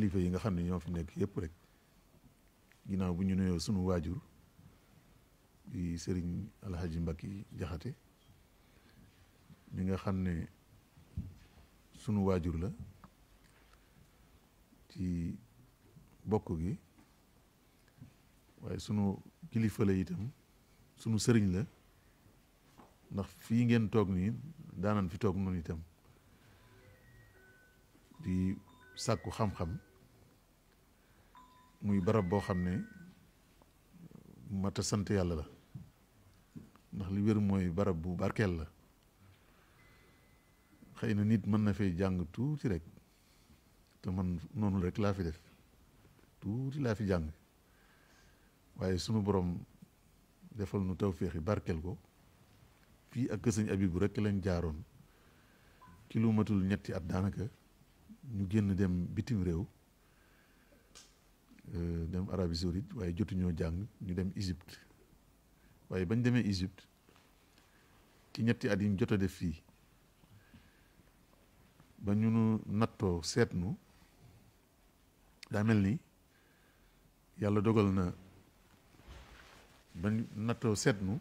kilifa yi nga xam ne ñoo fi nekk yëpp rek ginnaaw bu ñu nuyoo sunu waajur di sëriñ Alhaji Mbacke Jaxate mi nga xam ne sunu waajur la ci bokk gi waaye sunu kilifa la itam sunu sëriñ la ndax fii ngeen toog nii daanan fi toog noonu itam di sàkku xam-xam muy barab boo xam ne mata sant yàlla la ndax li wér mooy barab bu barkeel la xëy na nit mën na fay jàng tuuti rek te man noonu rek laa fi def tuuti laa fi jàng waaye sunu borom defal nu tawféexi barkeel ko fii ak sëñ Abibu rek lañ jaaroon ci lu matul ñetti at daanaka ñu génn dem bitim réew dem Arabie Saoudite waaye jotuñoo jàng ñu dem Égypte waaye bañ demee Égypte ci ñetti at yi ñu jot a def fii ba ñu nu nattoo seetnu daa mel ni yàlla dogal na bañ nattoo seetnu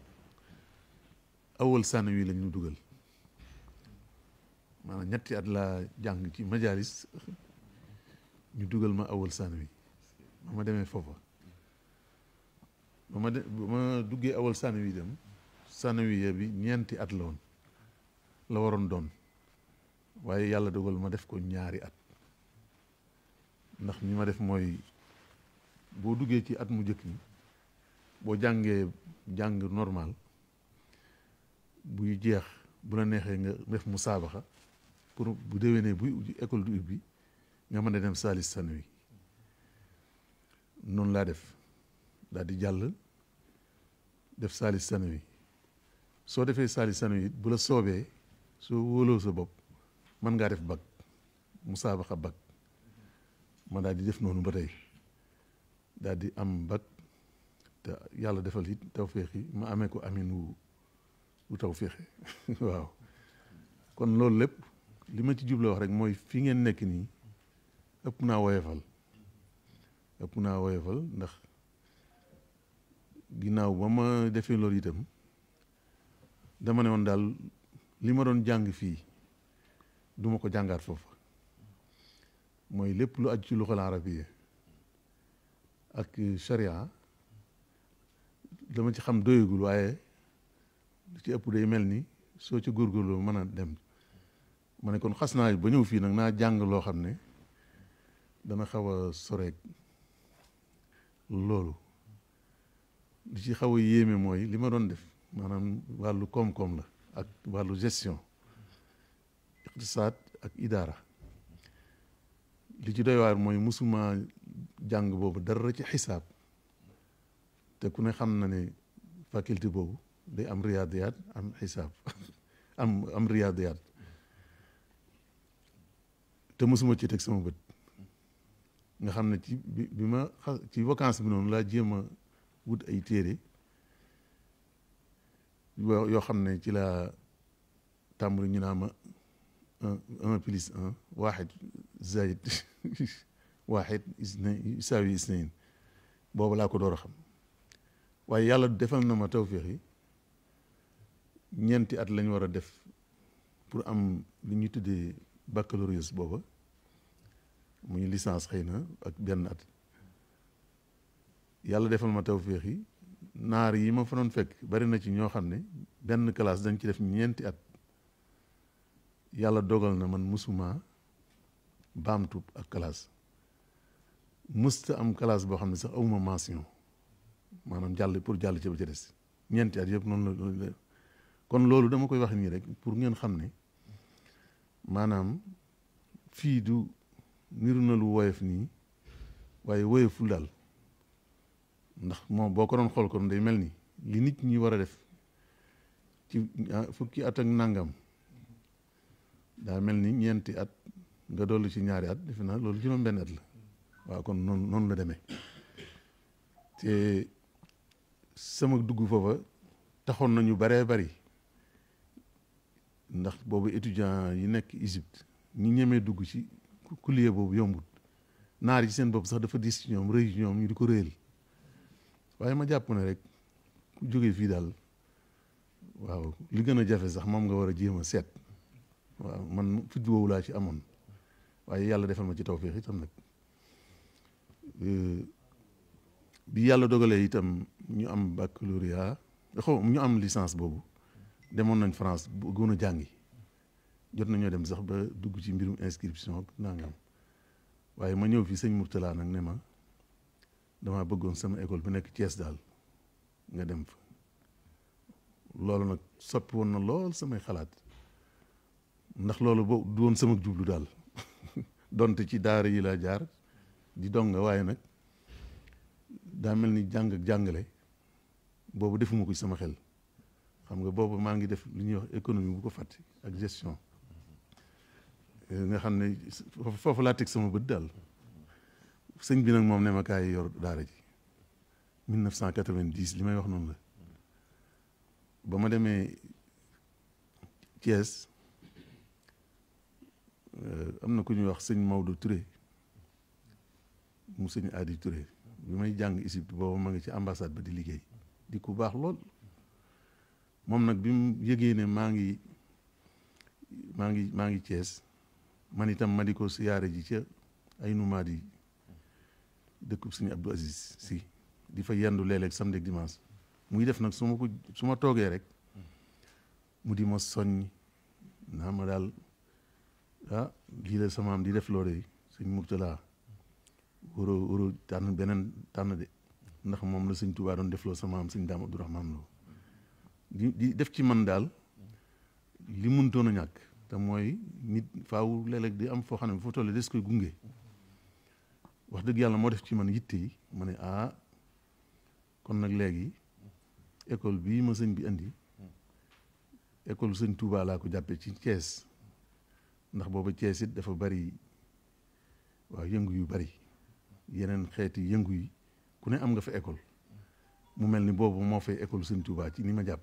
awal sànni wi lañ ñu dugal maanaam ñetti at laa jàng ci majalis ñu dugal ma awal sànni wi ba ma demee foofa ba ma duggee awal sànni wi dem sànni wi bi ñeenti at la woon la waroon doon waaye yàlla dogal ma def ko ñaari at ndax ni ma def mooy boo duggee ci at mu njëkk mi boo jàngee jàng normal buy jeex bu la neexee nga def musaabaxa pour bu déwénee buy école du ubbi nga mën a dem saalis sanwi noonu laa def daal di jàll def saalis sanwi soo defee saalis sanwi bu la soobee soo wóoloo sa bopp mën ngaa def bac musaabaxa bac ma daal di def noonu ba tey daal di am bac te yàlla defal it tawféex yi ma amee ko amin wu tawféexe waaw kon loolu lépp li ma ci jubloo wax rek mooy fi ngeen nekk nii ëpp naa woyefal ndax ginnaaw ba ma defee loolu itam dama ne woon daal li ma doon jàng fii duma ko jàngaat foofu mooy lépp lu aju ci luxal arabiya ak sharia dama ci xam doyagul waaye lu ci ëpp day mel ni soo ci góorgóorloo mën a dem ma ne kon xas naa ba ñëw fii nag naa jàng loo xam ne dana xaw a soreeg loolu li ci xaw a yéeme mooy li ma doon def maanaam wàllu koom-koom la ak wàllu gestion iqtisaad ak idaara li ci doy waar mooy musuma jàng boobu dara ci xisaab te ku ne xam na ne faculté boobu day am riyaadiyaat am xisaab am riyaadiyaat te mosuma ci teg sama bët nga xam ne ci bi ma ci vacance bi noonu laa jéem a wut ay téere yoo xam ne ci laa tàmbali ñu naa ma 1+1 waaxid zaid waaxid isaawi isnayn boobu laa ko door a xam waaye yàlla defal na ma tawféex yi ñeenti at lañ war a def pour am li ñuy tuddee baccalauréat booba muy licence xëy na ak benn at yàlla defal ma tawféex yi naar yi ma fa doon fekk bari na ci ñoo xam ne benn classe dañ ci def ñeenti at yàlla dogal na man musuma baamtu ak classe musta am classe boo xam ne sax awuma mention maanaam pour jàll ci ba ca des ñeenti at yëpp noonu la kon loolu dama koy wax nii rek pour ngeen xam ne maanaam fii du niru na lu woyof nii waaye woyoful daal ndax moom boo ko doon xool kon day mel ni li nit ñi war a def ci fukki at ak nangam daa mel ni ñeenti at nga dollu ci ñaari at defe naa loolu juróom-benn at la waaw kon noonu la demee te sama dugg foofa taxoon nañu baree bari ndax boobu étudiant yi nekk Égypte ñi ñemee dugg ci kulliye boobu yombut naar yi seen bopp sax dafa diis ci ñoom rëy ci ñoom ñu di ko réyal waaye ma jàpp ne rek ku jógee fii daal waaw li gën a jafe sax moom nga war a jéem a seet waaw man fit woowu laa ci amoon waaye yàlla defal ma ci tawfeex itam nag bi yàlla dogalee itam ñu am baccalauréat ñu am licence boobu demoon nañ France bëggoon a jàngi jot nañoo dem sax ba dugg ci mbirum inscription ak nangam waaye ma ñëw fii sëñ Mourtala nag ne ma damaa bëggoon sama école bi nekk Thiès daal nga dem fa loolu nag soppi woon na lool samay xalaat ndax loolu boo du woon sama jublu daal donte ci daara yi laa jaar di donga waaye nag daa mel ni jàng ak jàngale boobu defuma ko ci sama xel xam nga boobu maa ngi def lu ñuy wax économie bu ko fàtte ak gestion nga xam ne foofu laa teg sama bët daal sëñ bi nag moom ne ma kaay yor daara ji 1990 li may wax noonu la ba ma demee Thiès am na ku ñuy wax sëñ Maodo Touré mu sëñ Adi Touré bi may jàng Égypte boobu ma ngi ci ambassade ba di liggéey di ku baax lool moom nag bi mu yëgee ne maa ngi Thiès man itam ma di ko siyaare ji ca ay numaat yi dëkkub sëñ Abdou Aziz si di fa yendu léeg-léeg samedi ak dimanche muy def nag su ma toogee rek mu di ma soññ naa ma daal lii la sama am di def loole sëñ Mourtala waroo tànn beneen tànn de ndax moom la sëñ Touba doon defloo sama am sëñ Daam Abdourahmane Lo di def ci man daal li mënutoon a ñàkk te mooy nit faaw léeg-léeg di am foo xam ne foo toll des koy gunge wax dëgg yàlla moo def ci man yitte yi ma ne kon nag léegi école bii ma sëñ bi indi école sëñ Touba laa ko jàppee ci Thiès ndax booba Thiès it dafa bari waaw yëngu yu bari yeneen xeeti yëngu yi ku ne am nga fa école mu mel ni boobu moo fay école sëñ Touba ci ni ma jàpp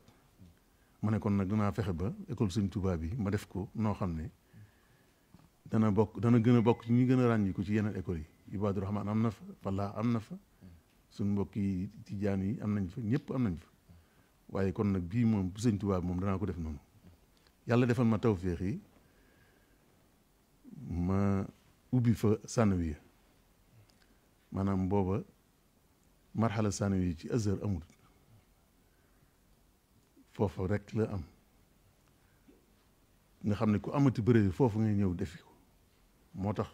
ma ne kon nag danaa fexe ba école sëñ Touba bi ma def ko noo xam ne dana gën a bokk ci ñi gën a ràññiku ci yeneen école yi Ibadu Rahman am na fa Falla am na fa suñ mbokki tijaan yi am nañ fa ñëpp am nañ fa waaye kon nag bii moom bu sëñ Touba bi moom danaa ko def noonu yàlla defal ma tawféex yi ma ubbi fa sanawiya maanaam booba marxala sanawiya ci Azhar amul foofu rek la am nga xam ne ku amati bëre foofu ngay ñëw defi ko moo tax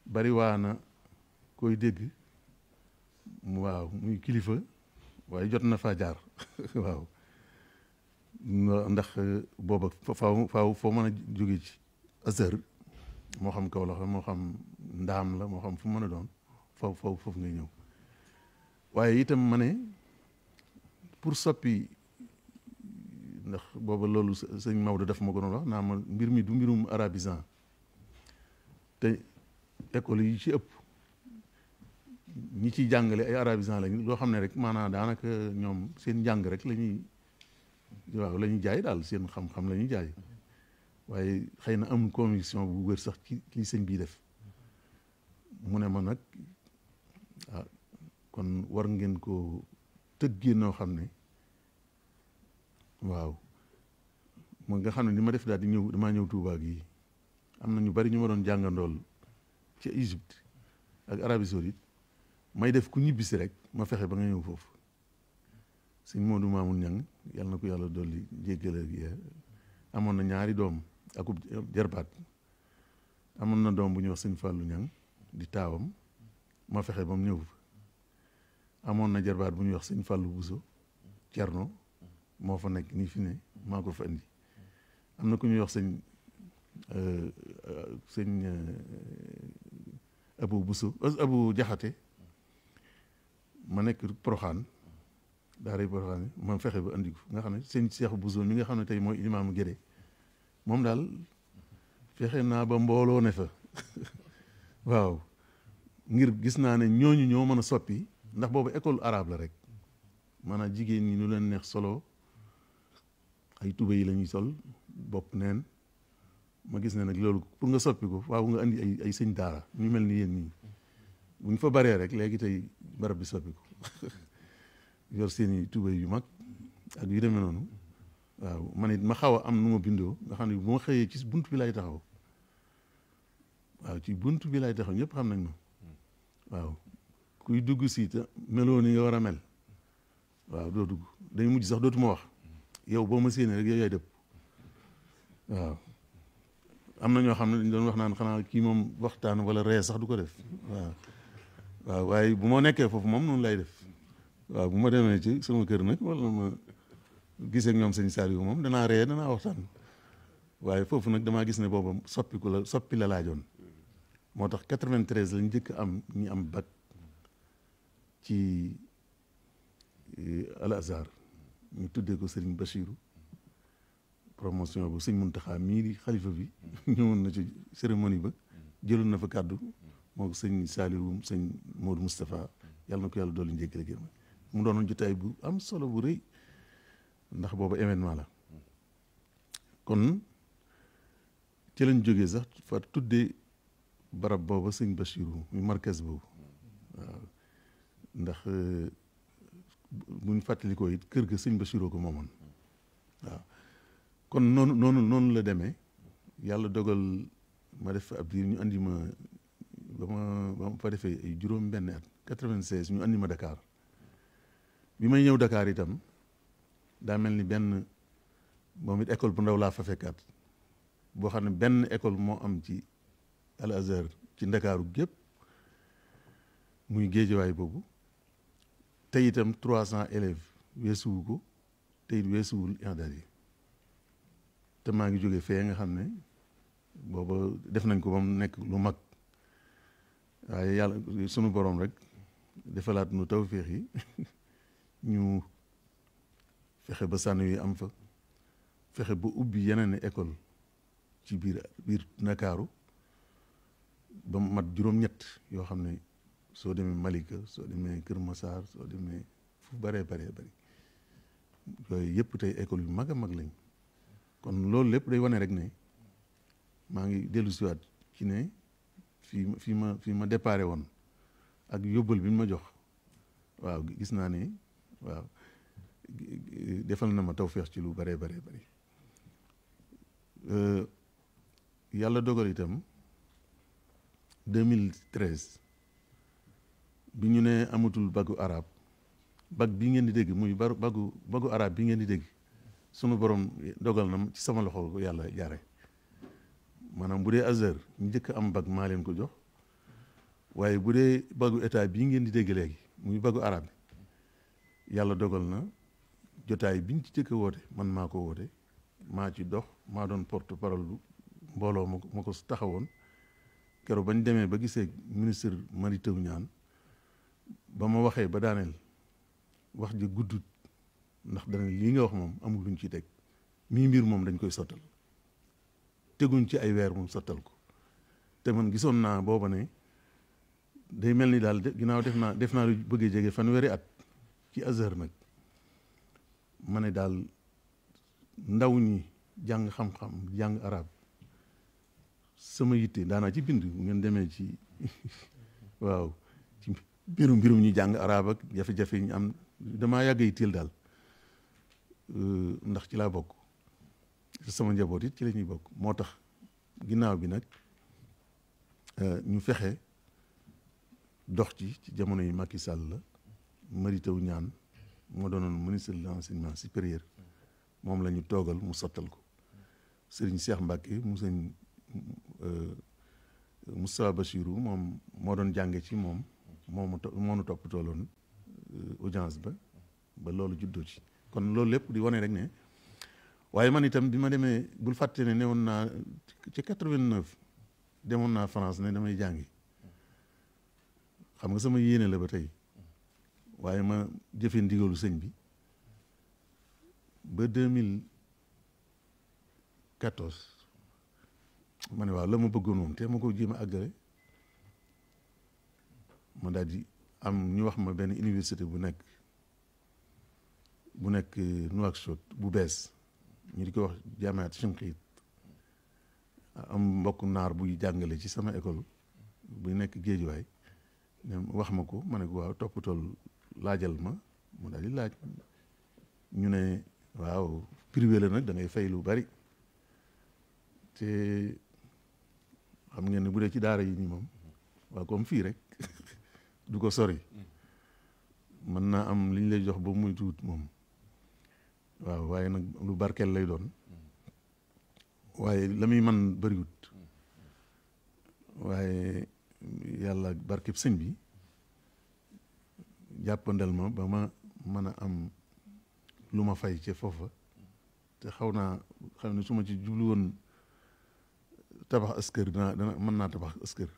bari waa na koy dégg waaw muy kilifa waaye jot na faa jaar waaw ndax booba faaw foo mën a jóge ci Azhar moo xam Kaolack la moo xam Ndaam la moo xam fu mën a doon foofu ngay ñëw waaye itam ma ne pour soppi ndax booba loolu sëñ Maodo daf ma ko doon wax naa ma mbir mi du mbirum arabisant te école yi ci ëpp ñi ciy jàngale ay arabisant lañu loo xam ne rek maanaam daanaka ñoom seen njàng rek la ñuy jaay daal seen xam-xam la ñuy jaay waaye xëy na am conviction bu wér sax ci li sëñ bii def mu ne ma nag kon war ngeen ko tëggee noo xam ne waaw mo nga xam ne ni ma def daal di ñëw damaa ñëw Touba gi am na ñu bari ñu ma doon jàngandool ci Égypte ak Arabie Saoudite may def ku ñibbisi rek ma fexe ba nga ñëw foofu sëñ Modou Mamoun Niang yàlla na ko yàlla dolli jéggale gi amoon na ñaari doom akub jarbaat amoon na doom bu ñuy wax sëñ Fallou Niang di taawam ma fexe ba mu ñëw fa amoon na jarbaat bu ñuy wax sëñ Fallou Bousso Cerno moo fa nekk nii fi ne maa ko fa indi am na ku ñuy wax sëñ Abou Bousso Abou Jaxate ma nekk Poroxaan daara Poroxaan ma fexe ba andi ko nga xam ne sëñ Cheikh Bousso mi nga xam ne tey mooy imaamu Gédé moom daal fexe naa ba mbooloo ne fa waaw ngir gis naa ne ñooñu ñoo mën a soppi ndax boobu école arabe la rek maanaam jigéen ñi lu leen neex solo ay tuba yi la ñuy sol bopp neen ma gis ne nag loolu pour nga soppi ko waaw nga andi ay sëñ daara ñu mel ni yéen ñii bu ñu fa baree rek léegi tey barab bi soppiku yor seeni tubéy yu mag ak yu demee noonu waaw man it ma xaw a am nu ma bindoo nga xam ne bu ma xëyee ci bunt bi lay taxaw waaw ci bunt bi lay taxaw ñëpp xam nañ ma waaw kuy dugg si te meloo ni nga war a mel waaw doo dugg dañu mujj sax dootuma wax yow boo ma séenee rek yow yaay dëpp waaw am na ñoo xam ne dañ doon wax naan xanaa kii moom waxtaan wala ree sax du ko def waaw waaye bu ma nekkee foofu moom noonu lay def waaw bu ma demee ci sama kër nag wala ma gisee ak ñoom sëñ Saliou moom danaa ree danaa waxtaan waaye foofu nag damaa gis ne booba soppi la laajoon moo tax 93 lañ njëkk am ñi am bac ci Al Azhar ñu tuddee ko Serigne Bachirou promotion bu sëñ Muntaxa mii di xalifa bi ñëwoon na ci cérémonie ba jëloon na fa kàddu moo ko sëñ Saliou sëñ Modou Moustapha yàlla na ko yàlla dolli njëkkale gërëm mu doonoon jotaay bu am solo bu rëy ndax booba événement la kon ci lañ jógee sax fa tuddee barab booba sëñ Bachirou muy markaz boobu waaw ndax buñ fàttalikoo it kër ga sëñ Bachirou ko moomoon waaw kon noonu la demee yàlla dogal ma def ab diir ñu andi ma ba ma fa defee ay juróom benn at 96 ñu andi ma Dakar bi may ñëw Dakar itam daa mel ni benn moom it école bu ndaw laa fa fekkaat boo xam ne benn école moo am ci Al Azhar ci Ndakaaru gépp muy géejewaay boobu te itam 300 élèves weesuwu ko te it weesuwul i'dad yi te maa ngi jóge fee nga xam ne booba def nañ ko ba mu nekk lu mag waaye yàlla sunu borom rek defalaat nu tawféex yi ñu fexe ba sànn yi am fa fexe ba ubbi yeneen école ci biir Ndakaaru ba mu mat juróom-ñett yoo xam ne soo demee Malika soo demee Kër Massar soo demee fu baree bari yooyu yëpp tey école yu mag a mag lañ kon loolu lépp day wane rek ne maa ngi dellu siwaat ci ne fii ma déparé woon ak yóbbal bi ma jox waaw gis naa ne waaw defal na ma tawféex ci lu baree bari yàlla dogal itam 2013 bi ñu ne amatul bagu arab bag bi ngeen di dégg muy bagu arab bi ngeen di dégg sunu borom dogal na ci sama loxo ko yàlla jaare maanaam bu dee Azhar ñu njëkk am bag maa leen ko jox waaye bu dee bagu état bii ngeen di dégg léegi muy bagu arab bi yàlla dogal na jotaay biñ ci jëkk a woote man maa ko woote maa ci dox maa doon porte parole lu mbooloo ma ko taxawoon keroog bañ demee ba gisee ministre Mary Teuw Niane ba ma waxee ba daaneel wax ji guddut ndax dana lii nga wax moom amul luñ ci teg mii mbir moom dañ koy sottal teguñ ci ay weer moom sottal ko te man gisoon naa booba ne day mel ni daal ginnaaw def naa lu bëggee jege fanweeri at ci Azhar nag ma ne daal ndaw ñi jàng xam-xam jàng arab sama yitte daanaa ci bind bu ngeen demee ci waaw ci mbirum ñu jàng arab ak jafe-jafe yi ñu am damaa yàgg yitteel daal ndax ci laa bokk sama njaboot it ci la ñuy bokk moo tax ginnaaw bi nag ñu fexe dox ci jamono yi Macky Sall la Mary Teuw Niane moo doonoon ministre de l'enseignement supérieur moom la ñu toogal mu sottal ko Serigne Cheikh Mbacké mu sëñ Moustapha Bachirou moom moo doon jànge ci moom moo nu toppatooloon audience ba loolu juddoo ci kon loolu lépp di wane rek ne waaye man itam bi ma demee bul fàtte ne newoon naa ci 89 demoon naa France ne damay jàngi xam nga sama yéene la ba tey waaye ma jëfee ndigalu sëñ bi ba 2014 ma ne waaw la ma bëggoon moom te ma ko jéem a àggale ma daal di am ñu wax ma benn université bu nekk Nouakchott bu bees ñu di ko wax jaamaat Chinqit am mbokk naar buy jàngale ci sama école bu nekk Géejuwaay wax ma ko ma ne ko waaw toppatool laajal ma mu daal di laaj ñu ne waaw privé la nag da ngay fay lu bari te xam ngeen ne bu dee ci daara yi nii moom waaw comme fii rek du ko sori mën naa am li ñu lay jox ba muy tuut moom waaw waaye nag lu barkeel lay doon waaye la muy man bëriwut waaye yàlla barkeb sëñ bi jàppandal ma ba ma mën a am lu ma fay ca foofa te xaw naa xam ne su ma ci jublu woon tabax askër dana mën naa tabax askër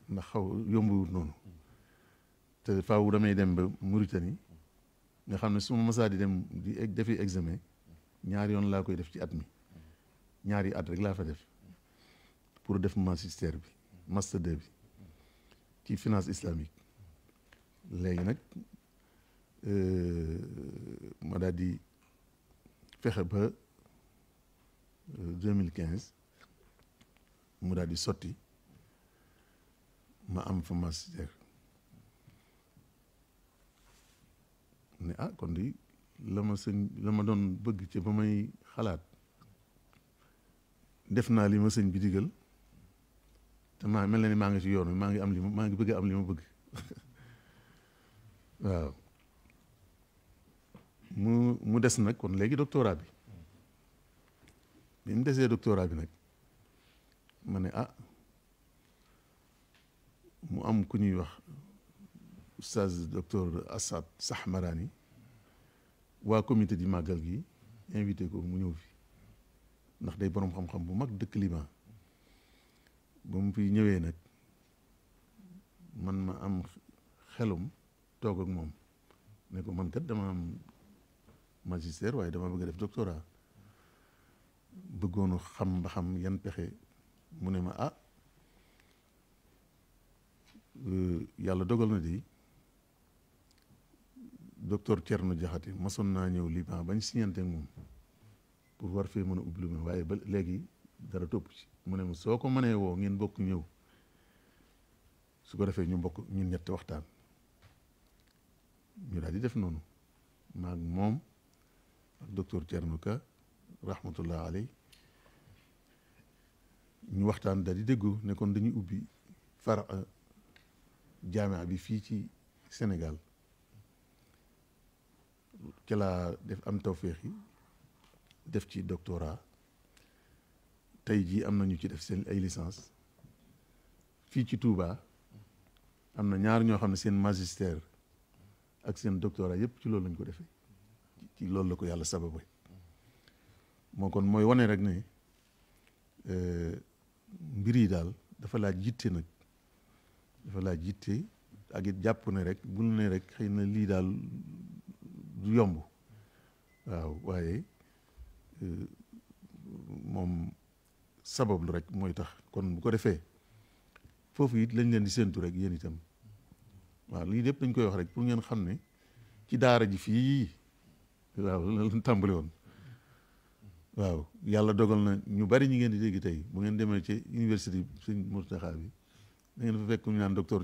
ndax xaw yombuwut noonu te faaw damay dem ba Mauritanie nga xam ne su ma masaa di dem di defi examen ñaari yoon laa koy def ci at mi ñaari at rek laa fa def pour def magistère bi master 2 bi ci finance islamique léegi nag ma daal di fexe ba 2015 mu daal di sotti ma am fa magistère ne kon di la ma doon bëgg ci ba may xalaat def naa li ma sëñ bi digal te mel na ni maa ngi ci yoon wi maa ngi bëgg am li ma bëgg waaw mu des nag kon léegi doctorat bi mu desee doctorat bi nag ma ne mu am ku ñuy wax oustaz docteur Assad Sahmarani waa comité di màggal gi invité ko mu ñëw fi ndax day boroom xam-xam bu mag dëkk Liban ba mu fi ñëwee nag man ma am xelum toog ak moom ne ko man kat dama am magistère waaye dama bëgg a def doctorat bëggoonu xam ba xam yan pexe mu ne ma yàlla dogal na di docteur Thierno Diakhaté masoon naa ñëw Liban bañ signante ak moom pour war fee mën a ubbi lu ma waaye ba léegi dara topp ci mu ne ma soo ko mënee woo ngeen bokk ñëw su ko defee ñu bokk ñun ñett waxtaan ñu daal di def noonu maag moom ak docteur Thierno Ka rahmatullah aley ñu waxtaan daal di déggu ne kon dañuy ubbi far jaamia bi fii ci Sénégal ci laa def am tawféex yi def ci doctorat tey jii am na ñu ci def seen ay licence fii ci Touba am na ñaar ñoo xam ne seen magistère ak seen doctorat yépp ci loolu lañ ko defee ci loolu la ko yàlla sababay moo kon mooy wane rek ne mbir yi daal dafa laaj yitte nag dafa laaj yitte ak it jàpp ne rek bul ne rek xëy na lii daal du yomb waaw waaye moom sabab lu rek mooy tax kon bu ko defee foofu it lañ leen di séentu rek yéen itam waaw lii lépp dañ koy wax rek pour ngeen xam ne ci daara ji fii waaw la tàmbali woon waaw yàlla dogal na ñu bari ñi ngeen di dégg tey bu ngeen demee ci université Sëñ Mountakha bi da ngeen fa fekk ñu naan docteur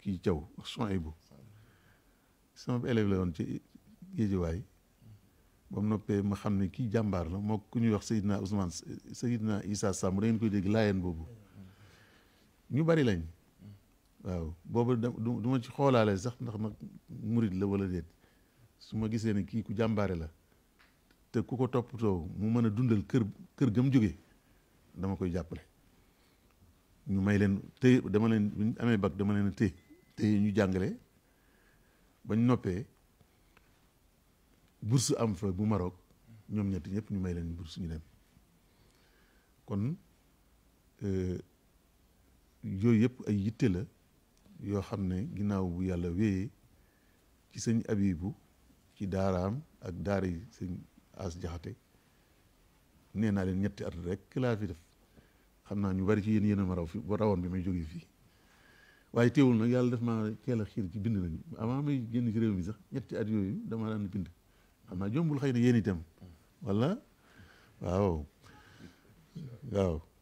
kii Thiaw Souhaïbou sama élève la woon ci Géejawaay ba mu noppee ma xam ne kii jàmbaar la moo ku ñuy wax Seydina Ousmane Seydina Issa Samb da ngeen koy dégg laayeen boobu ñu bari lañ waaw boobu du ma ci xoolaale sax ndax nag murit la wala déet su ma gisee ne kii ku jàmbaare la te ku ko toppatoo mu mën a dundal kër gam jóge dama koy jàppale ñu may leen téye dama leen bu ñu amee bac dama leen téye ñu jàngale bañ noppee bourse am fa bu Maroc ñoom ñetti ñëpp ñu may leen bourse ñu dem kon yooyu yëpp ay yitte la yoo xam ne ginnaaw bu yàlla wéyee ci sëñ Abibu ci daaraam ak daara yi sëñ As Jaxate nee naa leen ñetti at rek laa fi def xam naa ñu bari ci yéen a ma raw fi ba rawoon bi may jógee fii waaye teewul nag yàlla def ma teel a xiir ci bind nañu avant may génn ci réew mi sax ñetti at yooyu dama daan bind xam naa jombul xëy na yéen itam wala waaw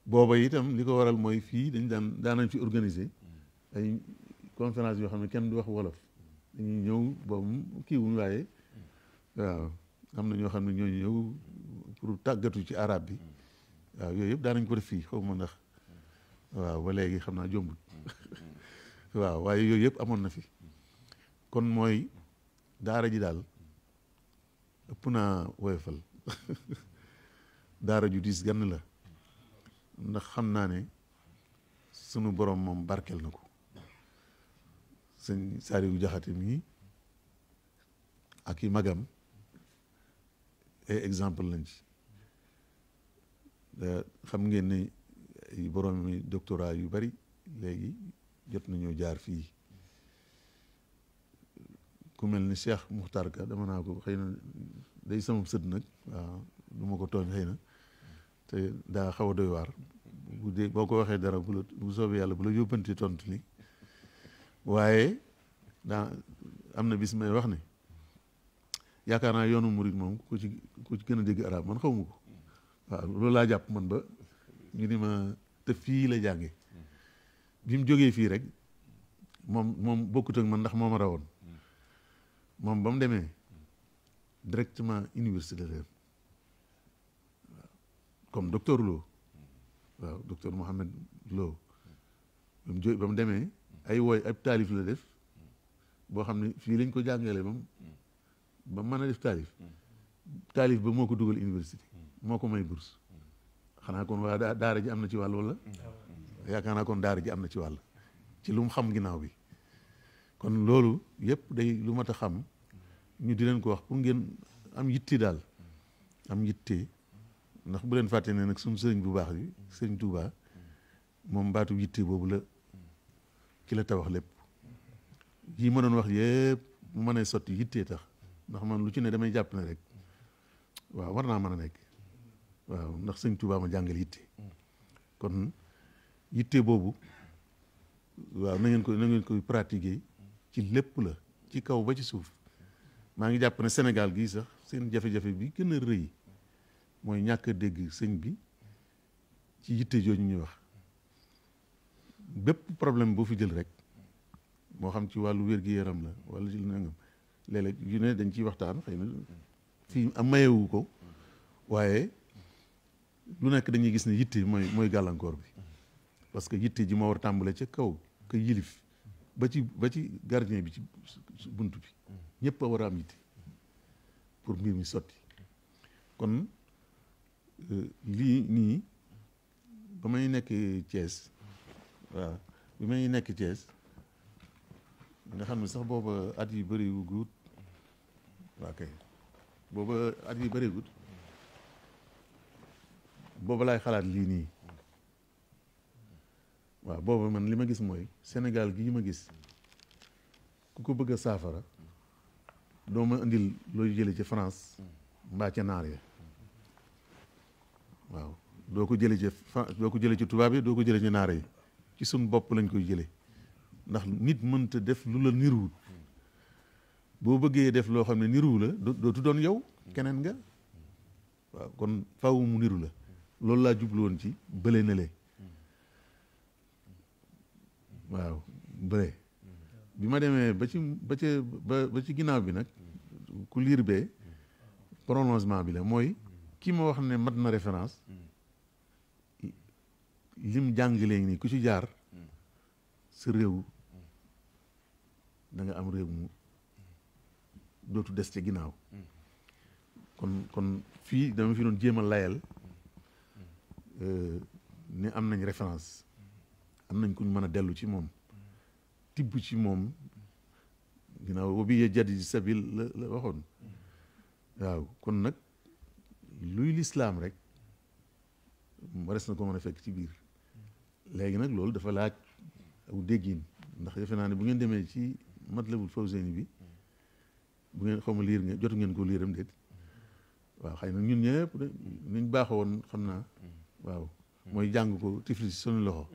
booba itam li ko waral mooy fii daanañ fi organiser ay conférence yoo xam ne kenn du wax wolof dañuy ñëw boobu kii wuñ waaye waaw am na ñoo xam ne ñooñu ñëw pour tàggatu ci arab bi waaw yooyu yëpp daanañ ko def fii xaw ma ndax waaw ba léegi xam naa jombut waaw waaye yooyu yëpp amoon na fi kon mooy daara ji daal ëpp naa woyofal daara ju diis gann la ndax xam naa ne sunu borom moom barkel na ko sëñ Saliou Jaxate mii ak i magam ay exemple lañ ci xam ngeen ne ay borom mi doctorat yu bari léegi jot nañoo jaar fii ku mel ni Cheikh Muxtar Ka dama naa ko xëy na day sama sët nag waaw du ma ko tooñ xëy na te daa xaw a doy waar bu dee boo ko waxee dara bu soobee yàlla bu la yóbbante tontu li waaye daa am na bis may wax ne yaakaar naa yoonu murid moom ku ci gën a dégg arab man xaw ma ko waaw loolu laa jàpp man ba ñu ni ma te fii la jànge bi mu jógee fii rek moom bokkut ak man ndax moo ma rawoon moom ba mu demee directement université la dem waaw comme docteur Lo waaw docteur Mohamed Lo ba mu demee ay wooy ab taalif la def boo xam ne fii lañ ko jàngalee ba mën a def taalif ba moo ko dugal université moo ko may bourse xanaa kon waa daara ji am na ci wàll wala yaakaar naa kon daara ji am na ci wàll ci lu mu xam ginnaaw bi kon loolu yëpp day lu mat a xam ñu di leen ko wax pour ngeen am yitte daal am yitte ndax bu leen fàtte ne nag suñu sëriñ bu baax bi sëriñ Touba moom baatu yitte boobu la ki la tabax lépp yi ma doon wax yëpp mu mënee sotti yittee tax ndax man lu ci ne damay jàpp ne rek waaw war naa mën a nekk waaw ndax sëñ Touba ma jàngal yitte kon yitte boobu waaw na ngeen koy pratiquer ci lépp la ci kaw ba ci suuf maa ngi jàpp ne Sénégal gii sax seen jafe-jafe bi gën a rëy mooy ñàkk a dégg sëñ bi ci yitte jooju ñuy wax bépp problème boo fi jël rek moo xam ci wàllu wér-gi-yaram la wala ci nangam léeg-léeg yu ne dañ ciy waxtaan xëy na fii am mayewu ko waaye lu nekk dañuy gis ne yitte mooy gàllankoor bi parce que yitte ji moo war tàmbale ca kaw ka yilif ba ci gardien bi ci bunt bi ñëpp a war a am yitte pour mbir mi sotti kon lii nii ba may nekk Thiès waaw bi may nekk Thiès nga xam ne sax booba at yi bëri wu guut waa kay booba at yi bëri guut booba laay xalaat lii nii waaw booba man li ma gis mooy Sénégal gii ma gis ku ko bëgg a saafara doo ma indil looy jële ci France mbaa ca naar ya waaw doo ko jële ci tubaab yi doo ko jële ci naar yi ci suñ bopp lañ koy jële ndax nit mënta def lu la niruwut boo bëggee def loo xam ne niruwu la dootu doon yow keneen nga waaw kon faaw mu niru la loolu laa jublu woon ci bële na le waaw bële bi ma demee ba ci ginnaaw bi nag ku liir bee prolongement bi la mooy ki ma wax ne mat na référence lim jàng léegi nii ku ci jaar sa réew da nga am réew mu dootu des ca ginnaaw kon fii dama fi doon jéem a layal ne am nañ référence am nañ kuñ mën a dellu ci moom tibb ci moom ginnaaw wa bi ye jadi sabil la waxoon waaw kon nag luy lislaam rek wares na ko mën a fekk ci biir léegi nag loolu dafa laaj aw déggin ndax defe naa ne bu ngeen demee ci Matlabul Fawzayni bi bu ngeen xaw ma liir ngeen jotu ngeen ko liiram déet waaw xëy na ñun ñëpp niñ baaxoon xam naa waaw mooy jàng ko tifli si sunu loxo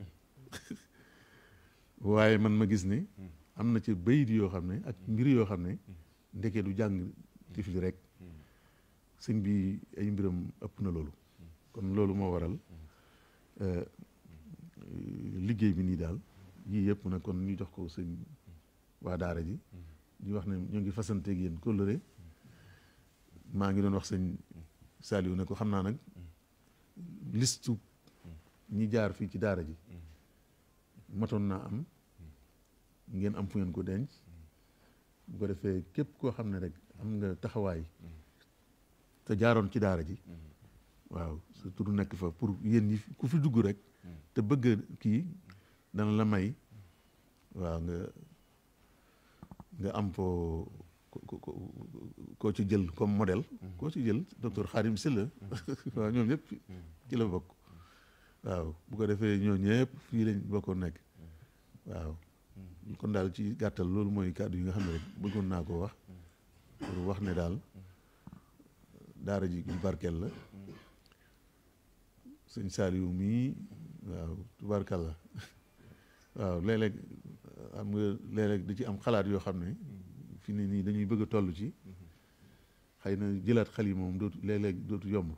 waaye man ma gis ne am na ci bayit yoo xam ne ak mbir yoo xam ne ndeke du jàng tifli rek sëñ bi ay mbiram ëpp na loolu kon loolu moo waral liggéey bi nii daal yii yëpp nag kon ñu jox ko sëñ waa daara ji di wax ne ñoo ngi fasanteeg yéen kóllëre maa ngi doon wax sëñ Saliou ne ko xam naa nag listu ñi jaar fii ci daara ji matoon naa am ngeen am fu ngeen ko denc bu ko defee képp koo xam ne rek am nga taxawaay te jaaroon ci daara ji waaw sa tur nekk fa pour yéen ñi ku fi dugg rek te bëgg kii dana la may waaw nga am foo koo ci jël comme modèle koo ci jël docteur Khadim Sylla waaw ñoom ñëpp ci la bokk waaw bu ko defee ñoo ñëpp fii lañ bokkoon nekk waaw kon daal ci gàttal loolu mooy kàddu yi nga xam ne rek bëggoon naa ko wax pour wax ne daal daara ji ju barkeel la sëñ Saliou mii waaw tubaarkàlla waaw léeg-léeg am nga léeg-léeg da ci am xalaat yoo xam ne fi ne nii dañuy bëgg a toll ci xëy na jëlaat xel yi moom dootu léeg-léeg dootu yomb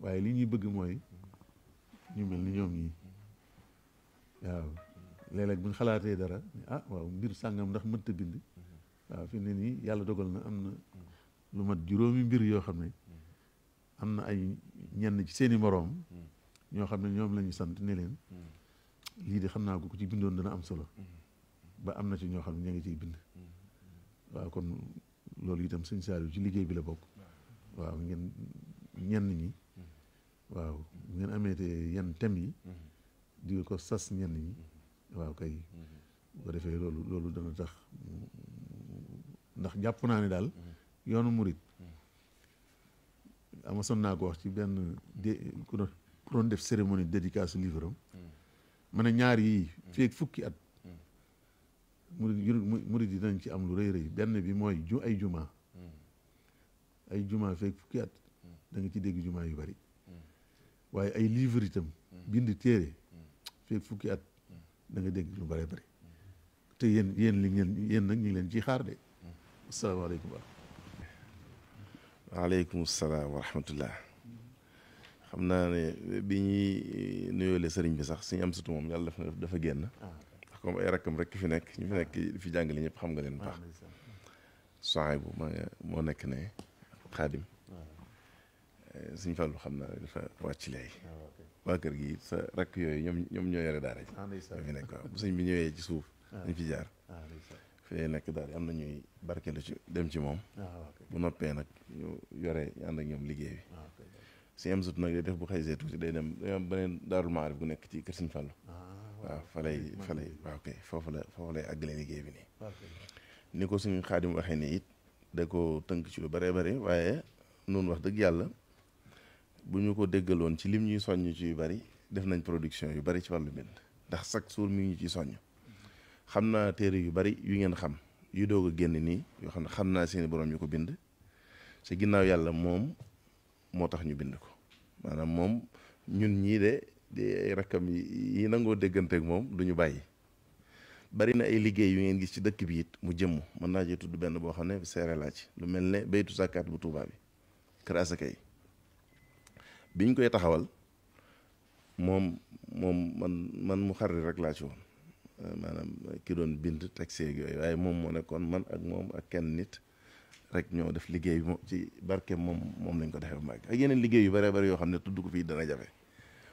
waaye li ñuy bëgg mooy ñu mel ni ñoom ñii waaw léeg-léeg bu ñu xalaatee dara ah waaw mbir sàngam ndax mënta bind waaw fi ne nii yàlla dogal na am na lu mat juróomi mbir yoo xam ne am na ay ñenn ci seeni moroom ñoo xam ne ñoom la ñu sant ne leen lii de xam naa ko ku ci bindoon dana am solo ba am na ci ñoo xam ne ña ngi ciy bind waaw kon loolu itam sëñ Saliou ci liggéey bi la bokk waaw ngeen ñenn ñi waaw ngeen ameete yenn thèmes yi di ko sas ñenn ñi waaw kay bu ko defee loolu dana tax ndax jàpp naa ne daal yoonu murit amasoon naa ko wax ci benn ku doon def cérémonie de dédicace livre am ma ne ñaar yii feeg fukki at murit yi dinañ ci am lu rëy rëy benn bi mooy ay juma feeg fukki at da nga ci dégg juma yu bari waaye ay livre itam bind téere feeg fukki at da nga dégg lu bari bari te yéen nag ñu ngi leen ciy xaar de asalaamaaleykum waaleykum salaam wa rahmatullah xam naa ne bi ñuy nuyoole sëriñ bi sax suñu am sutu moom yàlla dafa génn ndax comme ay rakkam rek fi nekk ñu fi nekk fi jàngale ñëpp xam nga leen baax soxay bu moo nekk ne xaadim suñ Fallu xam naa dafa wàcc léegi waa kër gi sa rakk yooyu ñoom ñoo yore daara ji ñoo fi nekk waaw bu sëñ bi ñëwee ci suuf dañ fi jaar fee nekk daal am na ñuy barkeelu ci dem ci moom bu noppee nag ñu yore ñu ànd ak ñoom liggéey bi si am sut nag day def bu xëysee tuuti day dem beneen daarul maarif bu nekk ci kër Sëñ Fallu waaw fa lay waaw kay foofu lay àggale liggéey bi nii ni ko suñu Xaadim waxee ni it da ko tënk ci lu bare bare waaye noonu wax dëgg yàlla bu ñu ko déggaloon ci lim ñuy soññ ci yu bari def nañ production yu bari ci wàllu bind ndax chaque jour mi ngi ñu ciy soññ xam naa téere yu bari yu ngeen xam yu doog a génn nii yoo xam ne xam naa seeni borom yu ko bind ci ginnaaw yàlla moom moo tax ñu bind ko maanaam moom ñun ñii di ay rakkam yi nangoo dégganteeg moom duñu bàyyi bari na ay liggéey yu ngeen gis ci dëkk bi it mu jëmm mën naa ci tudd benn boo xam ne seere laa ci lu mel ne baytu zakat bu Tuubaa bi kër asakay biñ koy taxawal moom man mu xarit rek laa ci woon maanaam ki doon bind texte yooyu waaye moom moo nekkoon man ak moom ak kenn nit rek ñoo def liggéey bi ci barke moom lañ ko defee ba ak yeneen liggéey yu bare bare yoo xam ne tudd ko fii dana jafe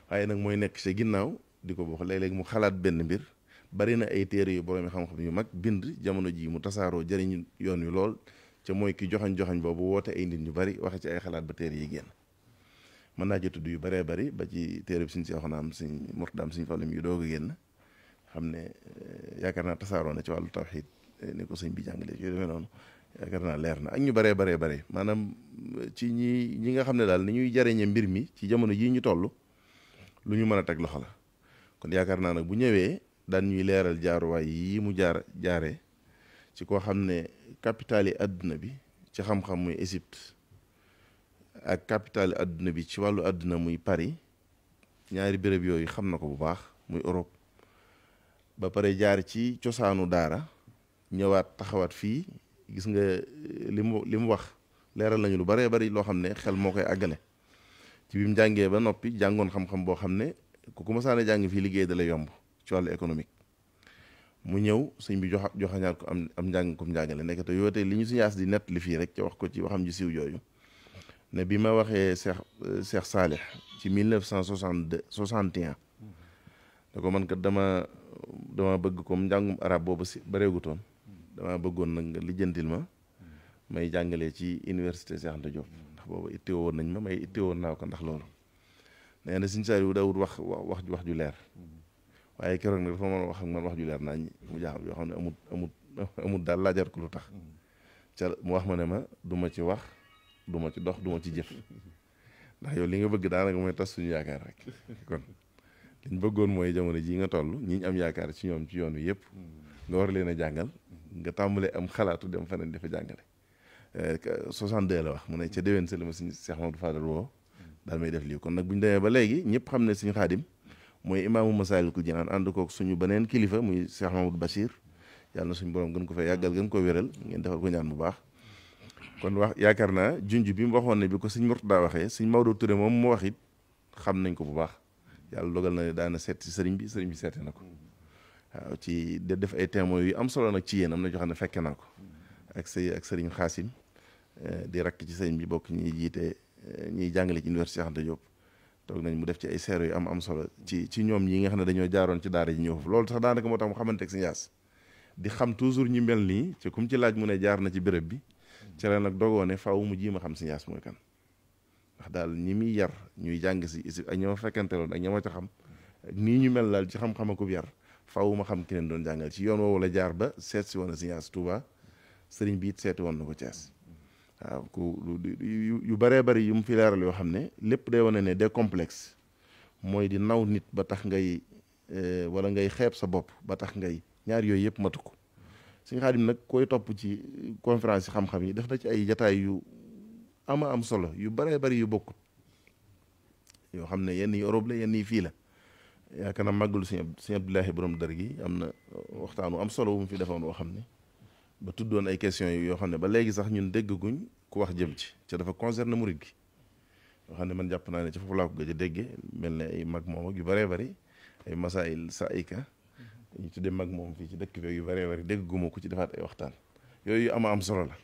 waaye nag mooy nekk ci ginnaaw di ko bokk léeg-léeg mu xalaat benn mbir bari na ay téere yu boroomi xam-xam yu mag bind jamono ji mu tasaaroo jëriñ yoon wi lool ca mooy ki joxañ boobu woote ay nit ñu bari waxe ci ay xalaat ba téere yi génn mën naa ci tudd yu baree bari ba ci téere bi suñ Seexunaam suñ Murtadaam suñ Fallu mi yu doog a génn xam ne yaakaar naa tasaaroo na ci wàllu tawxiid ni ko sëñ bi jàngalee ci demee noonu yaakaar naa leer na ak ñu baree bare maanaam ci ñi nga xam ne daal ni ñuy jariñe mbir mi ci jamono jii ñu toll lu ñu mën a teg loxo la kon yaakaar naa nag bu ñëwee daan ñuy leeral jaaruwaay yi mu jaaree ci koo xam ne capital yi àdduna bi ci xam-xam muy Égypte ak capital yi àdduna bi ci wàllu àdduna muy Paris ñaari béréb yooyu xam na ko bu baax muy Europe ba pare jaar ci cosaanu daara ñëwaat taxawaat fii gis nga li mu wax leeral nañu lu baree bari loo xam ne xel moo koy àggale ci bi mu jàngee ba noppi jàngoon xam-xam boo xam ne ku masaana jàng fii liggéey da lay yomb ci wàllu économique. mu ñëw sëñ bi joxañaat ko am njàng comme njàngale nekk te yoo tey li ñu si yaas di nett li fii rek ca wax ko ci waxam ji siiw yooyu ne bi ma waxee Cheikh Saalih ci 1961 da ko man kat dama bëgg comme njàngum arab boobu si bareegutoon dama bëggoon nag nga lijjantil ma may jàngalee ci université Cheikh Anta Diop ndax boobu itteewoon nañ ma may itteewoon naa ko ndax loolu nee na sëñ Saaliw daawut wax ju leer waaye keroog nag dafa mën wax ak man wax ju leer nañ mu jaaxal yoo xam ne amut daal laajar ko lu tax ca mu wax ma ne ma du ma ci wax du ma ci dox du ma ci jëf ndax yow li nga bëgg daanaka mooy tas suñu yaakaar rek kon liñ bëggoon mooy jamono ji nga toll ñi ñu am yaakaar ci ñoom ci yoon wi yëpp nga war leen a jàngal nga tàmbalee am xalaatu dem feneen dafa jàngale 62 la wax mu ne ca déwén sa la ma suñu Cheikh Mamadou Fadal woo daal may def lii kon nag bu ñu demee ba léegi ñëpp xam ne suñu Xaadim mooy imaamu Masaalikul Jinaan ànd kook suñu beneen kilifa muy Cheikh Mamadou Bachir yàlla na suñu borom gën ko fay yàggal gën ko wéral ngeen defal ko ñaan bu baax kon wax yaakaar naa junj bi mu waxoon ne bi ko sëñ Murtada waxee sëñ Maodo Touré moom mu wax it xam nañ ko bu baax yàlla dogal na ne daana seet si sëriñ bi seete na ko waaw ci def ay témoins yu am solo nag ci yéen am na joo xam ne fekke naa ko ak sëriñ Xaasim di rakk ci sëriñ bi bokk ñuy jiite ñuy jàngale ci université Cheikh Anta Diop toog nañ mu def ci ay seero yu am solo ci ñoom ñi nga xam ne dañoo jaaroon ci daara ji ñëw foofu loolu sax daanaka moo tax mu xamante ak si Yaas di xam toujours ñi mel nii ci kum ci laaj mu ne jaar na ci béréb bi ci la nag dogoo ne faaw mu jiima xam si Yaas mooy kan ndax daal ñi muy yar ñuy jàng si ak ña ma fekkanteloon ak ña ma ca xam nii ñu mel daal ci xam-xam akub yar faaw ma xam ki leen doon jàngal ci yoon woowu la jaar ba seet si woon na si Yaas Touba sëriñ bi it seeti woon na ko Thiès waaw yu bëree bëri yu mu fi leeral yoo xam ne lépp day wane ne des complexes mooy di naw nit ba tax ngay wala ngay xeeb sa bopp ba tax ngay ñaar yooyu yëpp matu ko Sëñ Xaadim nag koy topp ci conférence yi xam-xam yi def na ci ay jataay yu am solo yu bëree bëri yu bokkut yoo xam ne yenn yi Europe la yenn yi fii la yaakaar naa màggalu Sëñ Abdoulahi borom dër gi am na waxtaanu am solo wu mu fi defoon woo xam ne ba tuddoon ay questions yi yoo xam ne ba léegi sax ñun déggaguñ ku wax jëm ci ca dafa concerné murid gi yoo xam ne man jàpp naa ne ci foofu laa ko gëj a déggee mel ne ay mag moom ak yu bëree bëri ay masaayil sa ayka ñu tuddee mag moom fii ci dëkk bi yu bëree bëri dégguma ko ci defaat ay waxtaan yooyu am solo la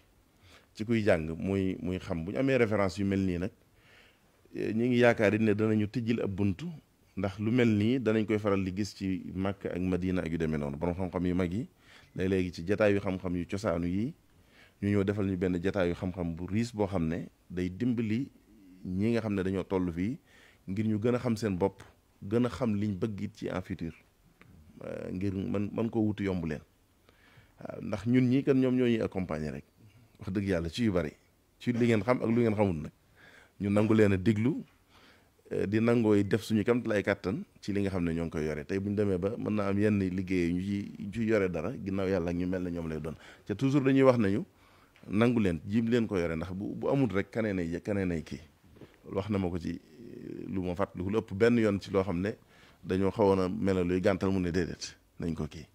ci kuy jàng muy xam bu ñu amee référence yu mel nii nag ñu ngi yaakaar it ne danañu tijjil ab buntu ndax lu mel nii danañ koy faral di gis ci Makka ak Madina ak yu demee noonu borom xam-xam yu mag yi léegi ci jataay yu xam-xam yu cosaanu yi ñu ñëw defal ñu benn jataay yu xam-xam bu riis boo xam ne day dimbali ñi nga xam ne dañoo toll fii ngir ñu gën a xam seen bopp gën a xam liñ bëgg it ci en futur ngir man koo wutu yomb leen waaw ndax ñun ñii kan ñoom ñoo ñuy accompagner rek wax dëgg yàlla ci yu bari ci li ngeen xam ak lu ngeen xamul nag ñu nangu leen a diglu di nangooy def suñu kam lay kàttan ci li nga xam ne ñoo ngi koy yore tey bu ñu demee ba mën naa am yenn liggéey ñu ci yore dara ginnaaw yàlla ak ñu mel ne ñoom lay doon te toujours dañuy wax nañu nangu leen jiim leen ko yore ndax bu amul rek kaneen ay kii loolu wax na ma ko ci lu ma fàttaliku lu ëpp benn yoon ci loo xam ne dañoo xawoon a mel luy gàntal mu ne déedéet nañ ko kii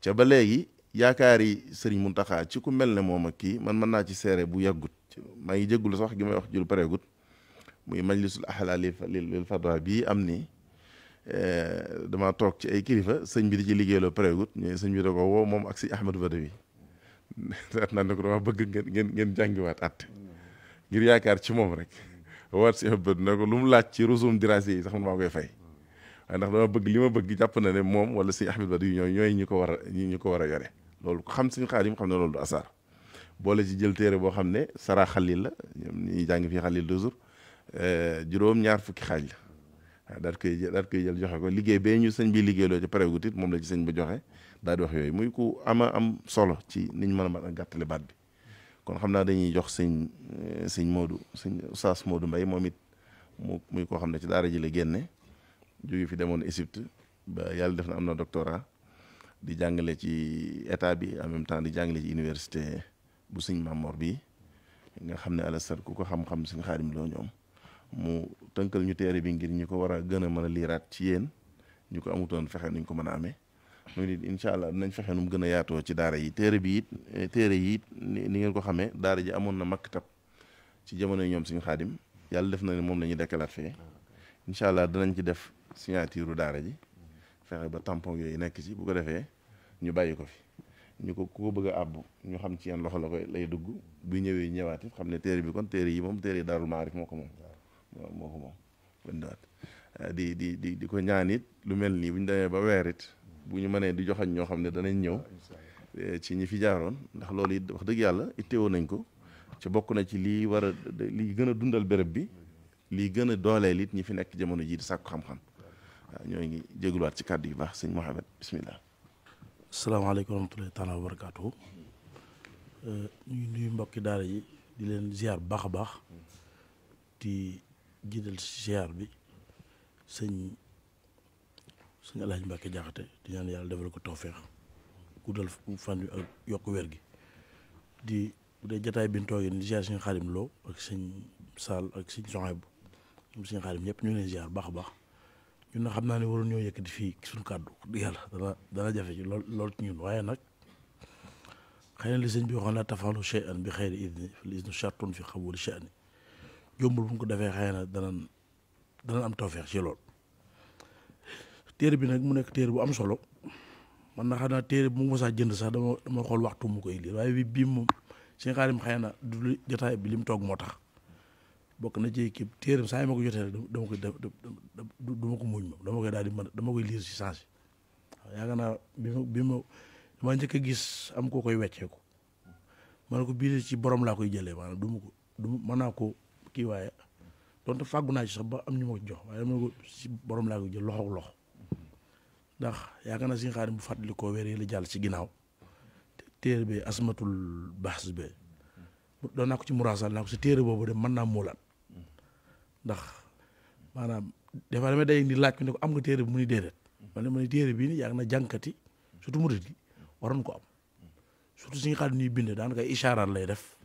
ca ba léegi yaakaari Sëriñ Muntaxa ci ku mel ne moom ak kii man mën naa ci seere bu yàggut maa ngi jéggulu sax gi may wax jul pareegut muy majlisul ahlaa lil fatwa bii am ni dama toog ci ay kilifa sëñ bi di ci liggéeyloo pareegut ñooy sëñ bi da ko woo moom ak si Ahmadou Badawi at naa ne ko dama bëgg ngeen jàngiwaat at ngir yaakaar ci moom rek waat si Ahmadou Badawi ne ko lu mu laaj ci rusum dirase yi sax man maa koy fay waaye ndax dama bëgg li ma bëgg jàpp na ne moom wala si Ahmadou Badawi ñooy ñi ko war a yore loolu xam Sëñ Xaadim xam ne loolu du asaar boole ci jël téere boo xam ne sara xalil la ñoom ñuy jàng fii xalil toujours juróom ñaar fukki xaaj la daal koy jël joxe ko liggéey bee ñu sëñ bi liggéeyloo ci pareegut it moom la ci sëñ ba joxe daal di wax yooyu muy ku am solo ci niñ mën a gàttale baat bi kon xam naa dañuy jox sëñ Modou sëñ Oustaz Modou Mbaye moom it muy koo xam ne ci daara ji la génne jóge fi demoon Égypte ba yàlla def na am na doctorat di jàngale ci état bi en même temps di jàngale ci université bu sëñ Mamor bi nga xam ne Alassane ku ko xam-xam Sëñ Xaadim Lo ñoom mu tënkal ñu téere bi ngir ñu ko war a gën a mën a liiraat ci yéen ñu ko amutoon fexe nuñ ko mën a amee muy nit incha allah dinañ fexe nu mu gën a yaatoo ci daara yi téere yi it ni ngeen ko xamee daara ji amoon na maktab ci jamono yi ñoom Sëñ Xaadim yàlla def na ne moom la ñuy dekkalaat fee incha allah danañ ci def signature daara ji fexe ba tampon yooyu nekk ci bu ko defee ñu bàyyi ko fi ñu ko ku ko bëgg a àbb ñu xam ci yan loxo la koy lay dugg bu ñëwee ñëwaat it xam ne téere bi kon téere yi moom téere yi Daarul Maarif moo ko moom moo ko moom bindaat di ko ñaan it lu mel nii bu ñu demee ba weer it bu ñu mënee di joxañ ñoo xam ne danañ ñëw ci ñi fi jaaroon ndax loolu it wax dëgg yàlla itteewoo nañ ko ci bokk na ci lii war a lii gën a dundal béréb bi lii gën a dooleel it ñi fi nekk jamono jii di sàkku xam-xam waaw ñoo ngi jégaluwaat ci kàddu yu baax sëñ Mouhamed bismillah. asalaamaaleykum wa rahmatulahi taala wa barakaatuhu ñu ngi nuyu mbokki daara yi di leen ziar bu baax a baax di jiital si ziar bi sëñ El Hadj Mbacke Jaxate di ñaan yàlla defal ko tawféex guddal fan wi ak yokk wér gi di bu dee jotaay bi ñu toogee di ziar sëñ Xaadim Lo ak sëñ Sall ak sëñ Soxaybu ñoom sëñ Xaadim ñëpp ñu ngi leen ziar baax a baax ñun nag xam naa ne waroon ñoo yëkkati fii suñu kàddu di yàlla dana jafe ci lool ci ñun waaye nag xëy na li sëñ bi waxoon la tafalu shay'an bi xayri idni fal idnu shartun fi qabuli sha'ni jombul bu ñu ko defee xëy na danañ am tawfeex ci lool téere bi nag mu nekk téere bu am solo man na xam naa téere bu mu mosaa jënd sax dama xool waxtu mu koy lire waaye bii moom sëñ Xaadim xëy na du jotaay bi li mu toog moo tax bokk na ci kii téere saa yi ma ko jotee rek dama koy du ma ko muñ moom dama koy daal di mën dama koy lire si sens yi yaakaar naa bi ma dama njëkk a gis am koo koy wecceeku ma ne ko bii ci borom laa koy jëlee maanaam mën naa ko kii waaye donte fàggu naa ci sax ba am ñu ma ko jox waaye dama ko si borom laa koy jël loxo loxo ndax yaakaar naa si Xaadim bu fàttali koo weer yi la jàll ci ginnaaw téere bi asmatul bahs be doon naa ko ci muraasal naa ko si téere boobu de mën naa muulaat ndax maanaam des fois damay day ni laaj ko ne ko am nga téere bi mu ni déedéet man ma ne téere bii ni yaakaar na jànkati surtout murid yi waroon ko am surtout suñu Xaadim ñuy bind daanaka ay ishaaraat lay def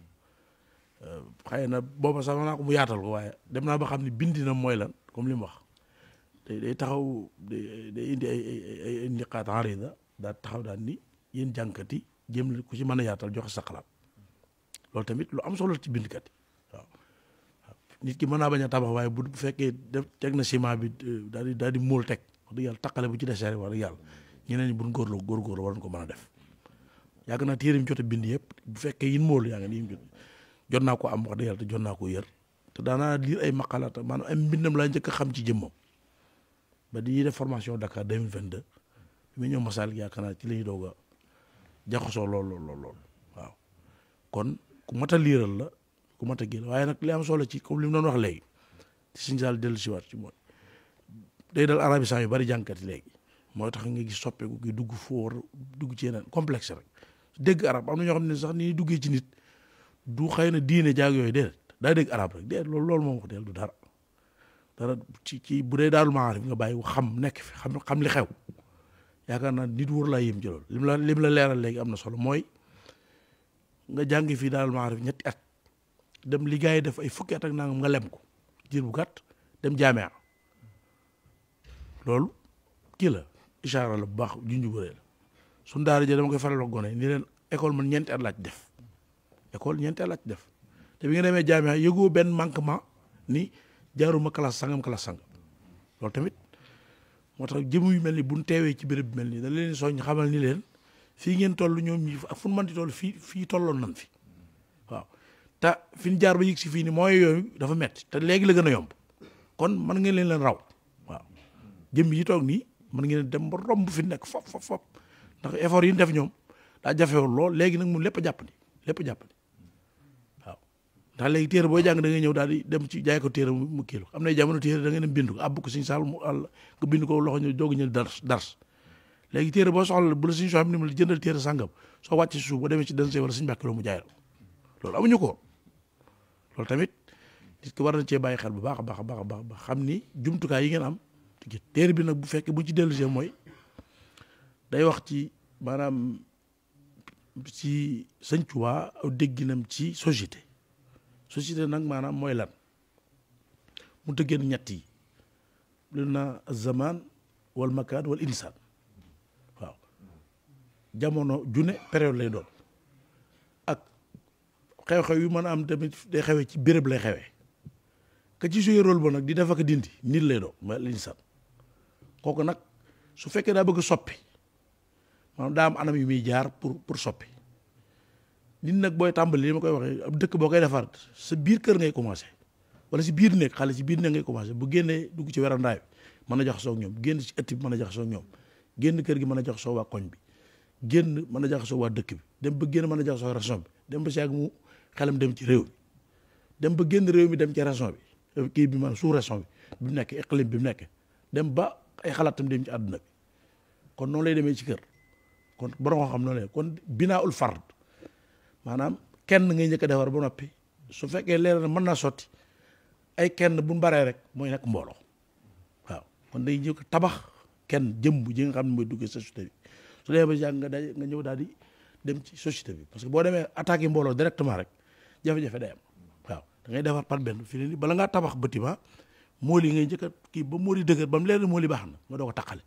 xëy na booba sax naa ko mu yaatal ko waaye dem naa ba xam ne bindi na mooy lan comme li mu wax day taxaw day indi ay niqaat arida daa taxaw daal ni yéen jànkati jéem ku ci mën a yaatal joxe sa xalaat loolu tamit lu am solo ci bindkat yi waaw nit ki mën naa bañ a tabax waaye bu fekkee def teg na ciment bi daal di móol teg wax dëgg yàlla taqale bu ci desee wax dëgg yàlla ñeneen ñi buñ góorgóorlu waroon ko mën a def yàgg naa téere yi mu jot a bind yëpp bu fekkee yin móol yaa ngi nii jot naa ko am wax dëgg yàlla te jot naa ko yër te daanaa lire ay maqalaat maanaam ay mbindam laa njëkk a xam ci jëmmam ba di def formation Dakar 2022 bi muy ñëw Masalik yaakaar naa ci la ñuy doog a jaxasoo lool waaw kon ku mat a liiral la ku mat a génn waaye nag li am solo ci comme li mu doon wax léegi ci suñu saal dellu siwaat ci mooy day dal arabisant yu bari jànkati léegi mooy tax nga gis soppeeku gi dugg fóor dugg ci yeneen complexe rek dégg arab am na ñoo xam ne sax ni duggee ci nit du xëy na diine jaag yooyu déedéet daa dégg arab rek déedéet loolu moom ko del du dara ci bu dee Daarul Maarif nga bàyyi xam nekk fi xam li xew yaakaar naa nit wóor laa yëm ci loolu lim la leeral léegi am na solo mooy nga jàngi fii Daarul Maarif ñetti at dem li gars yi def ay fukki at ak nangam nga lem ko jiir bu gàtt dem jaamea loolu kii la ishaara la bu baax junj bu rëy la suñ daara ja dama koy faral ak gone ni leen école man ñeenti at laa ci def école ñeenti at laa ci def te bi nga demee jaamea yëgoo benn manquement ni jaaruma classe sangam loolu tamit moo tax jëm yu mel ni buñ teewee ci béréb bi mel nii da leen soññ xamal ni leen fii ngeen toll ñoom ñi ak fu ñu mënti toll fii tolloon nan fi waaw te fi ñu jaar ba yëg si fii ni mooy yooyu dafa metti te léegi la gën a yomb kon mën ngeen leen raw waaw jëm yi toog nii mën ngeen dem ba romb fi nekk fop ndax effort yi ñu def ñoom daa jafewul lool léegi nag mun lépp a jàppandi waaw ndax léegi téere booy jàng da ngay ñëw daal di dem ci jaay ko téere mu kilo am na jamono téere da ngay dem bind ko àbb ko suñu saal mu àll nga bind ko loxo ñu doog ñëw dars léegi téere boo soxla bu la suñu soo xam ne mu jëndal téere sàngam soo wàcc si suuf boo demee ci dënse wala suñu mbàkk mu jaay la loolu amuñu ko loolu tamit nit ki war na cee bàyyi xel bu baax a baax ba xam ni jumtukaay yi ngeen am téere bi nag bu fekkee bu ci dellusee mooy day wax ci maanaam ci Sëñ Tuubaa aw dégginam ci société nag maanaam mooy lan mu tëggee ñett yi lu na zaman wal makaan wal insaan waaw jamono june période lay doon ak xew-xew yu mën a am tamit day xewee ci béréb lay xewee ka ci suyee rôle ba nag di def ak dindi nit lay doon mooy al insaan kooku nag su fekkee daa bëgg a soppi maanaam daa am anam yu muy jaar pour soppi nit nag booy tàmbali li ma koy waxee ab dëkk boo koy defar sa biir kër ngay commencé wala si biir néeg xale si biir néeg ngay commencé bu génnee dugg ci werandaay bi mën a jaxasoo ak ñoom génn ci ëtt bi mën a jaxasoo ak ñoom génn kër gi mën a jaxasoo waa koñ bi génn mën a jaxasoo waa dëkk bi dem ba génn mën a jaxasoo région bi dem ba si yàgg mu xelam dem ci réew mi dem ba génn réew mi dem ci région bi kii bi maanaam sous région bi mu nekk iqlim bi mu nekk dem ba ay xalaatam dem ci àdduna bi kon noonu lay demee ci kër kon borom xam noonu lay kon binaaul fard maanaam kenn ngay njëkk a defar ba noppi su fekkee leer na mën naa sotti ay kenn bu ñu baree rek mooy nekk mbooloo waaw kon day njëkk tabax kenn jëmb ji nga xam ne mooy duggee société bi su dee ba jàng nga ñëw daal di dem ci société bi parce que boo demee attaqué mbooloo directement rek jafe-jafe day am waaw da ngay defar par benn fi ne ni bala ngaa tabax bâtiment mool yi ngay njëkk a kii ba mool yi dëgër ba mu leer na mool yi baax na nga doo ko taqale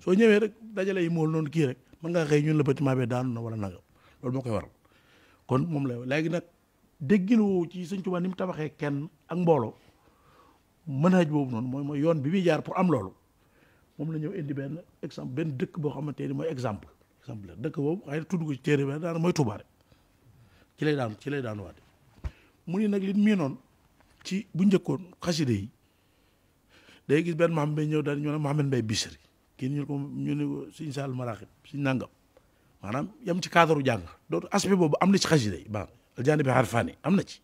soo ñëwee rek dajale yi mool noonu kii rek mën ngaa xëy ñun la bâtiment bi daanu na wala nangam loolu moo koy waral kon moom la léegi nag déggin woowu ci Sëñ Tuubaa ni mu tabaxee kenn ak mbooloo manhaj boobu noonu mooy yoon bi muy jaar pour am loolu moom la ñëw indi benn exemple benn dëkk boo xamante ni mooy exemple dëkk boobu xëy na tudd ko ci téere bi daana mooy Tuubaa rek ci lay daanu waate mu ni nag li miinoon ci bu njëkkoon xaside yi day gis benn Mahamad Mbay ñëw daal ñu ne Mahamad Mbay Bisri kii ñu ne ko Sëñ Saal Maraaxib Sëñ nangam maanaam yam ci cadre jàng dootu aspect boobu am na ci xaside yi baax aljaani bi harfaani am na ci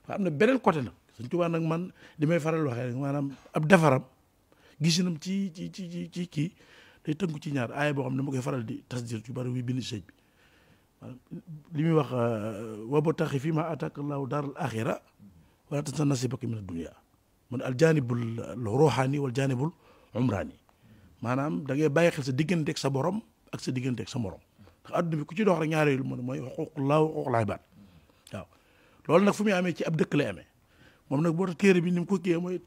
waaye am na beneen côté nag Sëñ Tuubaa nag man li may faral waxee rek maanaam ab defaram gisinam ci kii day tënku ci ñaar aaya boo xam ne ma koy faral di tasdir ci bari wi bind sëñ bi maanaam li muy wax wabtaxi fii ma ataaka llaahu daaral axira wala tansa nasiibaka mina dunya man aljaanibul ruuxaani wal jaanibul umraani maanaam da ngay bàyyi xel sa diggante ak sa borom ak sa diggante ak sa morom ndax adduna bi ku ci dox rek ñaar yooyu mooy xuquuqullaahi wa xuquuqul ibaad waaw loolu nag fu muy amee ci ab dëkk lay amee moom nag boo tax téere bi ni mu ko kiyee mooy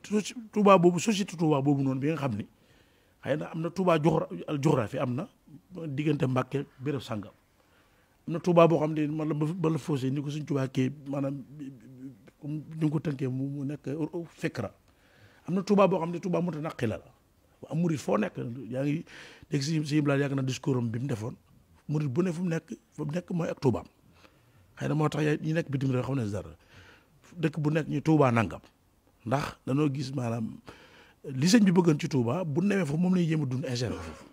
Touba boobu société Touba boobu noonu bi nga xam ni xëy na am na Touba géographie am na diggante Mbàkke béréb sàngam am na Touba boo xam ne man la ba la faussé ni ko Sëñ Touba kii maanaam comme ni nga ko tënkee mu nekk fikra am na Touba boo xam ne Touba mutanaqila la am murid foo nekk yaa ngi dégg si blaa yàgg na discours am bi mu defoon murid bu ne fu mu nekk mooy ak Touba xëy na moo tax ñi nekk bitim réew xam ne dara dëkk bu nekk ñu Touba nangam ndax danoo gis maanaam li sëñ bi bëggoon ci Touba bu newee foofu moom la ñuy jéem a dund ingérer foofu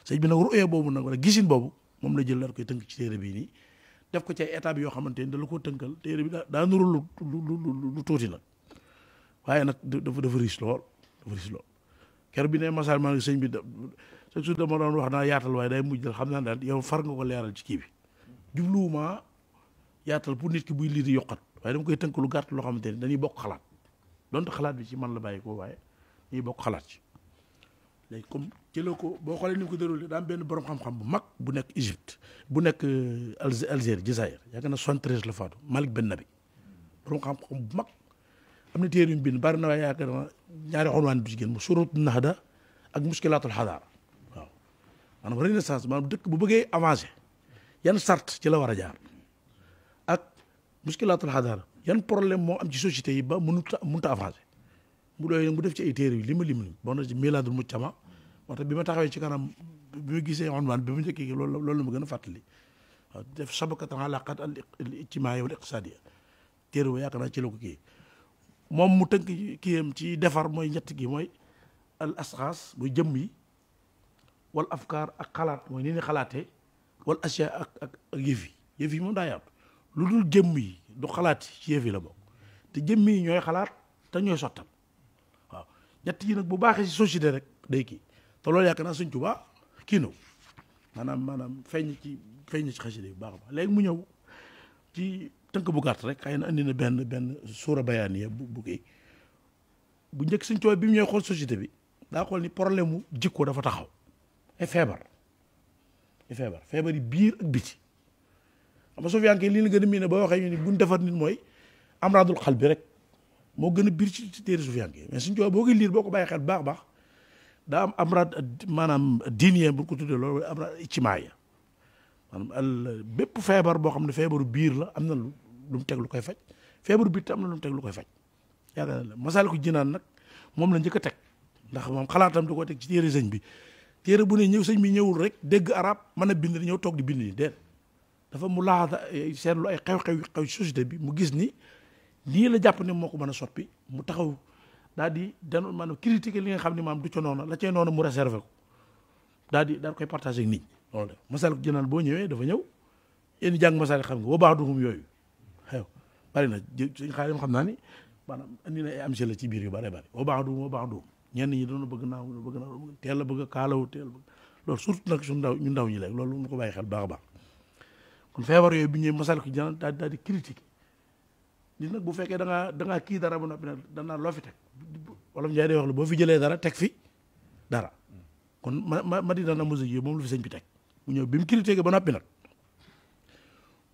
sëñ bi nag ru'ya boobu nag wala gisin boobu moom la jël la koy tënk ci téere bii nii def ko ci ay étapes yoo xamante ni da la ko tënkal téere bi daa nuru lu tuuti nag waaye nag dafa riche lool ker bi ne masal maa ngi sëñ bi chaque jour dama doon wax naa yaatal waaye day mujj dal xam naa daal yow far nga ko leeral ci kii bi jubluwuma yaatal pour nit ki buy lii di yokkat waaye dama koy tënk lu gàtt loo xamante ni dañuy bokk xalaat donte xalaat bi ci man la bàyyi ko waaye dañuy bokk xalaat ci léegi comme jëloo ko boo xoolee ni ko déroulé daa am benn borom xam-xam bu mag bu nekk Égypte bu nekk Algérie Jazaïr yaakaar na 73 la faatu Malik Ben Nabi borom xam-xam bu mag am na téere yu bind bari na waaye yaakaar na ñaari xonwaan du ci gën mu suratu nahda ak muskilaatul xadaara waaw maanaam renaissance maanaam dëkk bu bëggee avancé yan sart ci la war a jaar ak muskilaatul xadaara yan problème moo am ci société yi ba mënut a avancé mu doy mu def ci ay téere yi li ma bon na ci milaadul mujtama moo tax bi ma taxawee ci kanam bi ma gisee xonwaan bi ma njëkkee loolu la ma gën a fàttali waaw def sabakatan alaqat al ijtimaaiya wal iqtisaadiya téere ba yaakaar naa ci la ko kii moom mu tënk kiyam ci defar mooy ñett gi mooy al asxaas muy jëmm yi wal afkaar ak xalaat mooy ni ni xalaatee wal asiya ak yëf yi moom daa yaatu lu dul jëmm yi du xalaat ci yëf yi la bokk te jëmm yi ñooy xalaat te ñooy sottal waaw ñett yi nag bu baaxee ci société rek day kii te loolu yaakaar naa Sëñ Tuubaa kii na maanaam feeñ ci xasida yi bu baax a baax léegi mu ñëw ci tënk bu gàtt rek xëy na andi na benn suura bayaaniya bu kii bu njëkk Sëñ Tuubaa bi mu ñëw xool société bi daa xool ni problème mu jikko dafa taxaw ay feebar yi biir ak biti xam nga Sufyaan lii la gën a miin ba waxee ñu ni buñ defar nit mooy amraadul xal bi rek moo gën a biir ci téere Sufyaan mais Sëñ Tuubaa boo koy liir boo ko bàyyi xel baax daa am amraad maanaam diine bu ko tuddee loolu amraad ijtimaaya maanaam bépp feebar boo xam ne feebaru biir la am na lu mu teg lu koy faj feebaru biir te am na lu mu teg lu koy faj yaakaar naa Masaalikul Jinaan nag moom la njëkk a teg ndax moom xalaatam du ko teg ci téere sëñ bi téere bu ne ñëw sëñ bi ñëwul rek dégg arab mën a bind ñëw toog di bind ni déet dafa mu laata seetlu ay xew société bi mu gis ni lii la jàpp ne moo ko mën a soppi mu taxaw daal di dan maanaam critiquer li nga xam ne maam du ca noonu la cay noonu mu réservé ko daal koy partagé ak nit ñi loolu de Masaalikul Jinaan boo ñëwee dafa ñëw yéen jàng Masaalik xam nga wa ba'duhum yooyu xew bari na suñ xaalim xam naa ni maanaam andi na ay am si la ci biir yu bari wa ba'duhum ñenn ñi doon bëgg naa teel a bëgg a kaalawu teel bëgg loolu surtout nag suñu ñu ndaw ñi léegi loolu mu ko bàyyi xel baax a baax kon feebar yooyu bi ñëwee Masaalikul Jinaan daal di critiquer nit nag bu fekkee da ngaa kii dara ba noppi nag danaa loo fi teg wala Njaay day wax la boo fi jëlee dara teg fi dara kon ma di dana musique yi moom lu fi sëñ bi teg mu ñëw bi mu critiqué ba noppi nag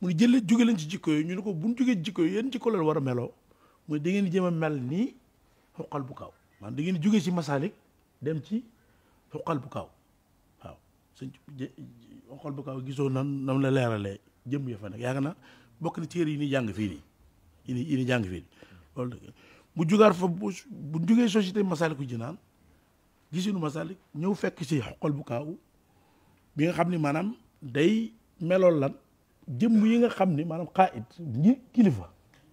mu ne jóge leen ci jikko yooyu ñu ne ko bu ñu jógee jikko yooyu yéen jikko leen war a meloo mooy da ngeen di jéem a mel nii xuqal bu kaaw maanaam da ngeen di jóge ci Masaalik dem ci xuqal bu kaaw waaw sëñ xuqal bu kaaw gisoo nam la leeralee jëm ya fa nekk yaakaar na bokk na téere yi ni jàng fii nii yi ni jàng fii loolu bu jugaar fa bu jógee société Masaalikul Jinaan gisinu Masaalik ñëw fekk ci xoqal bu kaaw bi nga xam ni maanaam day melool lan jëmm yi nga xam ni maanaam xaayit ñi kilifa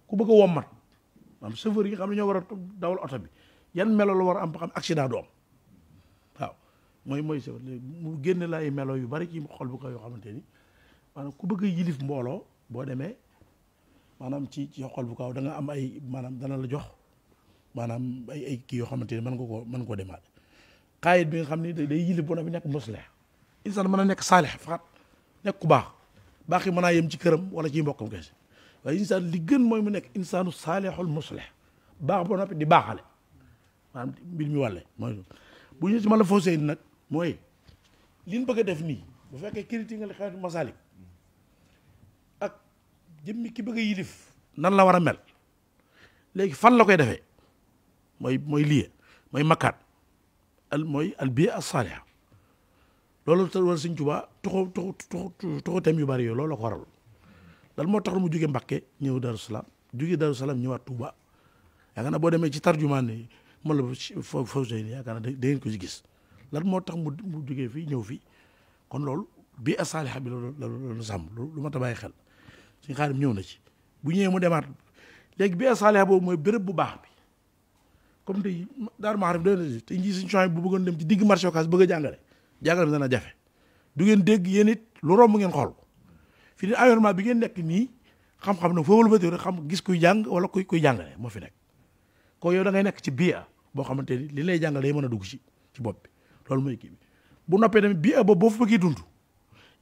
ku bëgg a wommat maanaam chauffeur yi nga xam ne ñoo war a dawal oto bi yan melo la war a am ba xam accident du am waaw mooy chauffeur mu génne la ay melo yu bari ci xoqal bu kaaw yoo xamante ni maanaam ku bëgg a yilif mbooloo boo demee maanaam ci xoqal bu kaaw da nga am ay maanaam dana la jox maanaam ay kii yoo xamante ni mën koo demaale xaayit bi nga xam ni day yilif bona bi nekk muslih insaan mën a nekk saalix faxat nekk ku baax yi mën naa yem ci këram wala ci mbokkam kese waaye insaan li gën mooy mu nekk insaanu saalixul muslih baax ba noppi di baaxale maanaam mbir mi wàlle mooy bu ñu ci mën la faussé nag mooy li ñu bëgg a def nii bu fekkee critique nga li xeetu Masaalik ak jëmmi ki bëgg a yilif nan la war a mel léegi fan la koy defee mooy lii mooy makkaat mooy al biya as saaliha loolu te wala Sëñ Tuubaa tuxu tem yu bari yooyu loolu la ko waral dal moo tax mu jóge Mbàkke ñëw Daaru Salaam jóge Daaru Salaam ñëwaat Tuuba yaakaar naa boo demee ci tarjumaan ni man la Fawzayni yaakaar naa da ngeen ko ci gis lan moo tax mu jógee fii ñëw fii kon loolu bi as saaliha bi loolu sàmm lu ma ta bàyyi xel Sëñ Xaadim ñëw na ci bu ñëwee mu demaat léegi bi as saaliha boobu mooy béréb bu baax bi comme tey Daaru Maarif doy na te nji suñ changement bu bëggoon dem ci digg marché Ocass bëgg a jàngale bi dana jafe du ngeen dégg yéen it lu romb ngeen xool fi ne environnement bi ngeen nekk nii xam-xam nag foofu la ba rek xam gis kuy jàng wala kuy jàngale moo fi nekk ko yow da ngay nekk ci biya boo xamante ni li lay jàngale day mën a dugg ci bopp bi loolu mooy kii bi bu noppee tamit biya boobu boo fa bëggee dund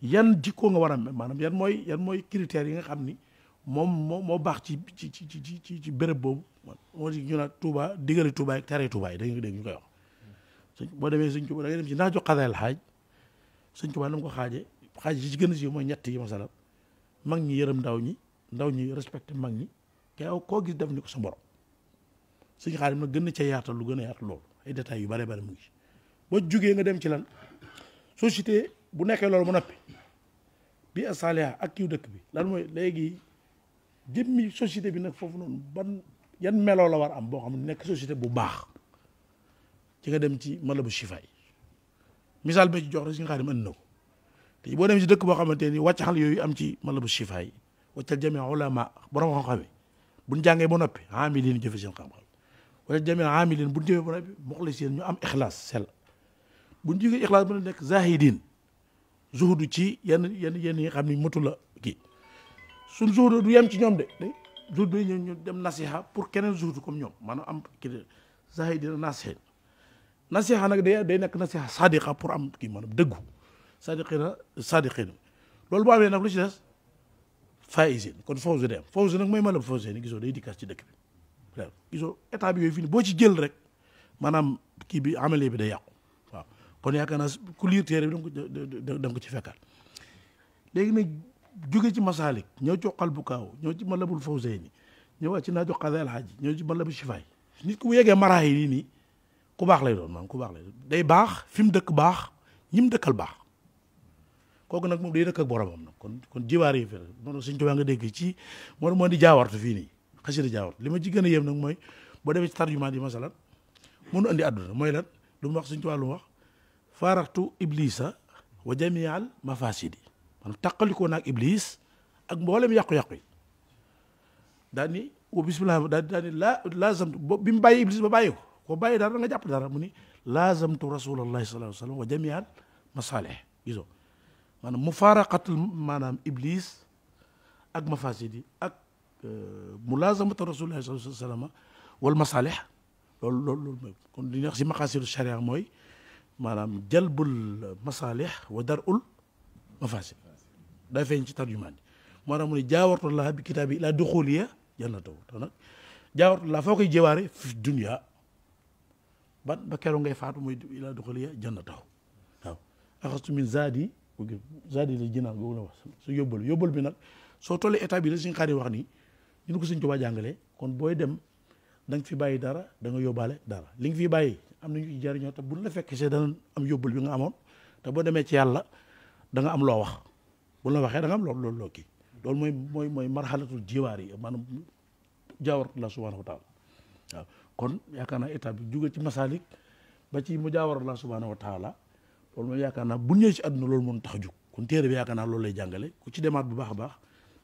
yan jikkoo nga war a maanaam yan mooy critères yi nga xam ni moo baax ci béréb boobu moo di ñu naan Touba digale Touba ak tere Touba yi da nga dégg ñu koy wax boo demee Sëñ Touba da ngay dem ci naa jox xadayal xaaj Sëñ Touba na ko xaaj yi ci gën a si mooy ñett yi masala mag ñi yërëm ndaw ñi respecté mag ñi koo gis def ni ko sa borom Sëñ Xaadim nag gën na ca yaatal lu gën a yaatal loolu ay détails yu bare bare mu ngi boo jugee nga dem ci lan société bu nekkee loolu mu noppi bi asaliha ak kiw dëkk bi lan mooy léegi jëmmi société bi nag foofu noonu ban yan meloo la war am boo xam ne nekk société bu baax ci nga dem ci Matlabu Chifa yi misaal ba ci jox rek Sëñ Xaadim andi na ko te boo dem ci dëkk boo xamante ni wàccaxal yooyu am ci Matlabu Chifa yi wàccal jami ulama borom xam-xam yi buñ jàngee ba noppi amilin jëfe seen xam-xam wala jami amilin buñ jëfee ba noppi muxlisin ñu am ixlaas sell buñ jógee ixlaas ba nekk zahidin zuhudu ci yenn yi xam ni matu la kii suñ zuhudu du yem ci ñoom de zuhudu ñu dem nasiha pour keneen zuhudu comme ñoom maanaam am kii zahidin nasiha nag day nekk nasiha sadiqa pour am kii maanaam dëggu sadiqina loolu boo amee nag lu ci des faisin kon fawzi day am fawzi nag mooy Matlabu Fawzayni gisoo day dikkaat ci dëkk bi gisoo état bi yooyu fii nii boo ci jël rek maanaam kii bi amale bi day yàqu waaw kon yaakaar naa ku liir téere bi da nga ko ci fekkaat léegi nag jóge ci Masaalik ñëw ci Qalbu Kaaw ñëw ci Matlabul Fawzayni ñëwaat ci naa jox Qadaa'il Haaj ñëw ci Matlabu Chifa nit ku yeggee maraax yi nii ku baax lay doon maanaam ku baax lay doon day baax fi mu dëkk baax ñim dëkkal baax kooku nag moom day dëkk ak boromam nag kon jiwaar yi fi moom Sëñ Tuubaa nga dégg ci moo di jaawartu fii nii xasida jaawartu li ma ci gën a yem nag mooy boo demee ci tarjumaan yi masalan mënu andi àdduna mooy lan lu mu wax Sëñ Tuubaa lu mu wax faaraxtu iblisa wa jamial mafasidi maanaam taqalikoo naag iblis ak mboolem yàqu-yàqu yi daal ni wa bismillah daal ni laazamtu bi mu bàyyi iblis ba bàyyi ko bàyyi dara nga jàpp dara mu ni laazamtu rasulallahi sallallahu alayhi wa sallam wa jamial masalih gisoo maanaam mufaaraqatul maanaam iblis ak mafasidi ak mulazamatu rasulullahi sallallahu alayhi wa sallam wal masalih loolu mooy kon li ñuy wax si maqaasidu sharia mooy maanaam jalbul masalih wa darul mafasid day feeñ ci tarjumaan yi moo tax mu ne jaawartullah bi kitaabi ila duxuliya jannatahu tax nag jaawartullah foo koy jéwaare fi dunya ba keroog ngay faatu mooy ila duxuliya jannatahu waaw axastu min zaadi la jinaan boobu la wax su yóbbal bi nag soo tollee état bi la suñu xaar yi wax nii ñu ko Sëñ Tuubaa jàngalee kon booy dem da nga fi bàyyi dara da nga yóbbaale dara li nga fi bàyyi am nañu ci jariñoo te bu la fekkee see dana am yóbbal bi nga amoon te boo demee ci yàlla da nga am loo wax bu la waxee da nga am loo kii loolu mooy marxalatul jiwaar yi maanaam jaawaratullah subhanahu wa taala waaw kon yaakaar naa état bi jóge ci masalik ba ci mu jaawaratullah subhanahu wa taala loolu mooy yaakaar naa bu ñëwee ci àdduna loolu mën tax a jóg kon téere bi yaakaar naa loolu lay jàngale ku ci demaat bu baax a baax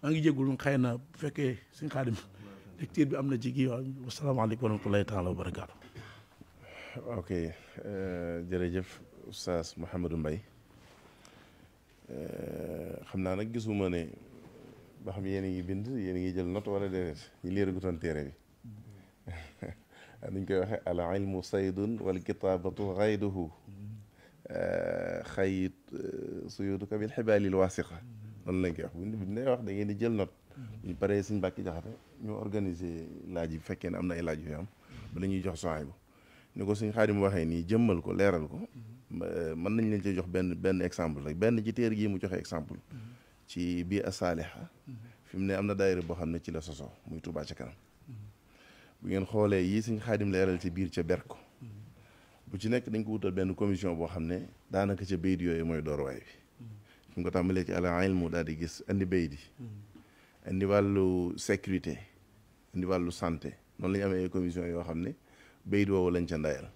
maa ngi jéggul xëy na bu fekkee Sëñ Xaadim lecture bi am na ci kii waaw wasalaamaaleykum wa rahmatullahi taala wa barakaatu. ok jërëjëf Oustaz Mouhamadou Mbaye xam naa nag gisuma ne ba xam yéen a ngi bind yéen a ngi jël note wala déedéet ñu liiragutoon téere bi nuñ koy waxee al ilmu saydun wal kitaabatu xayduhu xayit suyutuka bil xibaalil waasiqa noonu lañ koy wax bu ñu wax da ngeen di jël note ñu paree Sëñ Mbàkke Jaxate ñu organiser laaj yi bu fekkee ne am na ay laaj yu fi am ba la ñuy jox Suhaybu ni ko Sëñ Xaadim waxee nii jëmmal ko leeral ko mën nañ leen ci jox benn exemple rek benn ci téere gi mu joxe exemple ci bii asaaliha fi mu ne am na daayira boo xam ne ci la sosoo muy Touba ca kanam bu ngeen xoolee yii Sëñ Xaadim leeral ci biir ca ber ko bu ci nekk dañ ko wutal benn commission boo xam ne daanaka ca bayit yooyu mooy dooruwaay bi fi mu ko tàmbalee ci al ilmu daal di gis andi bayit yi indi wàllu sécurité indi wàllu santé noonu la ñu amee commission yoo xam ne bayit woowu lañ ca ndayal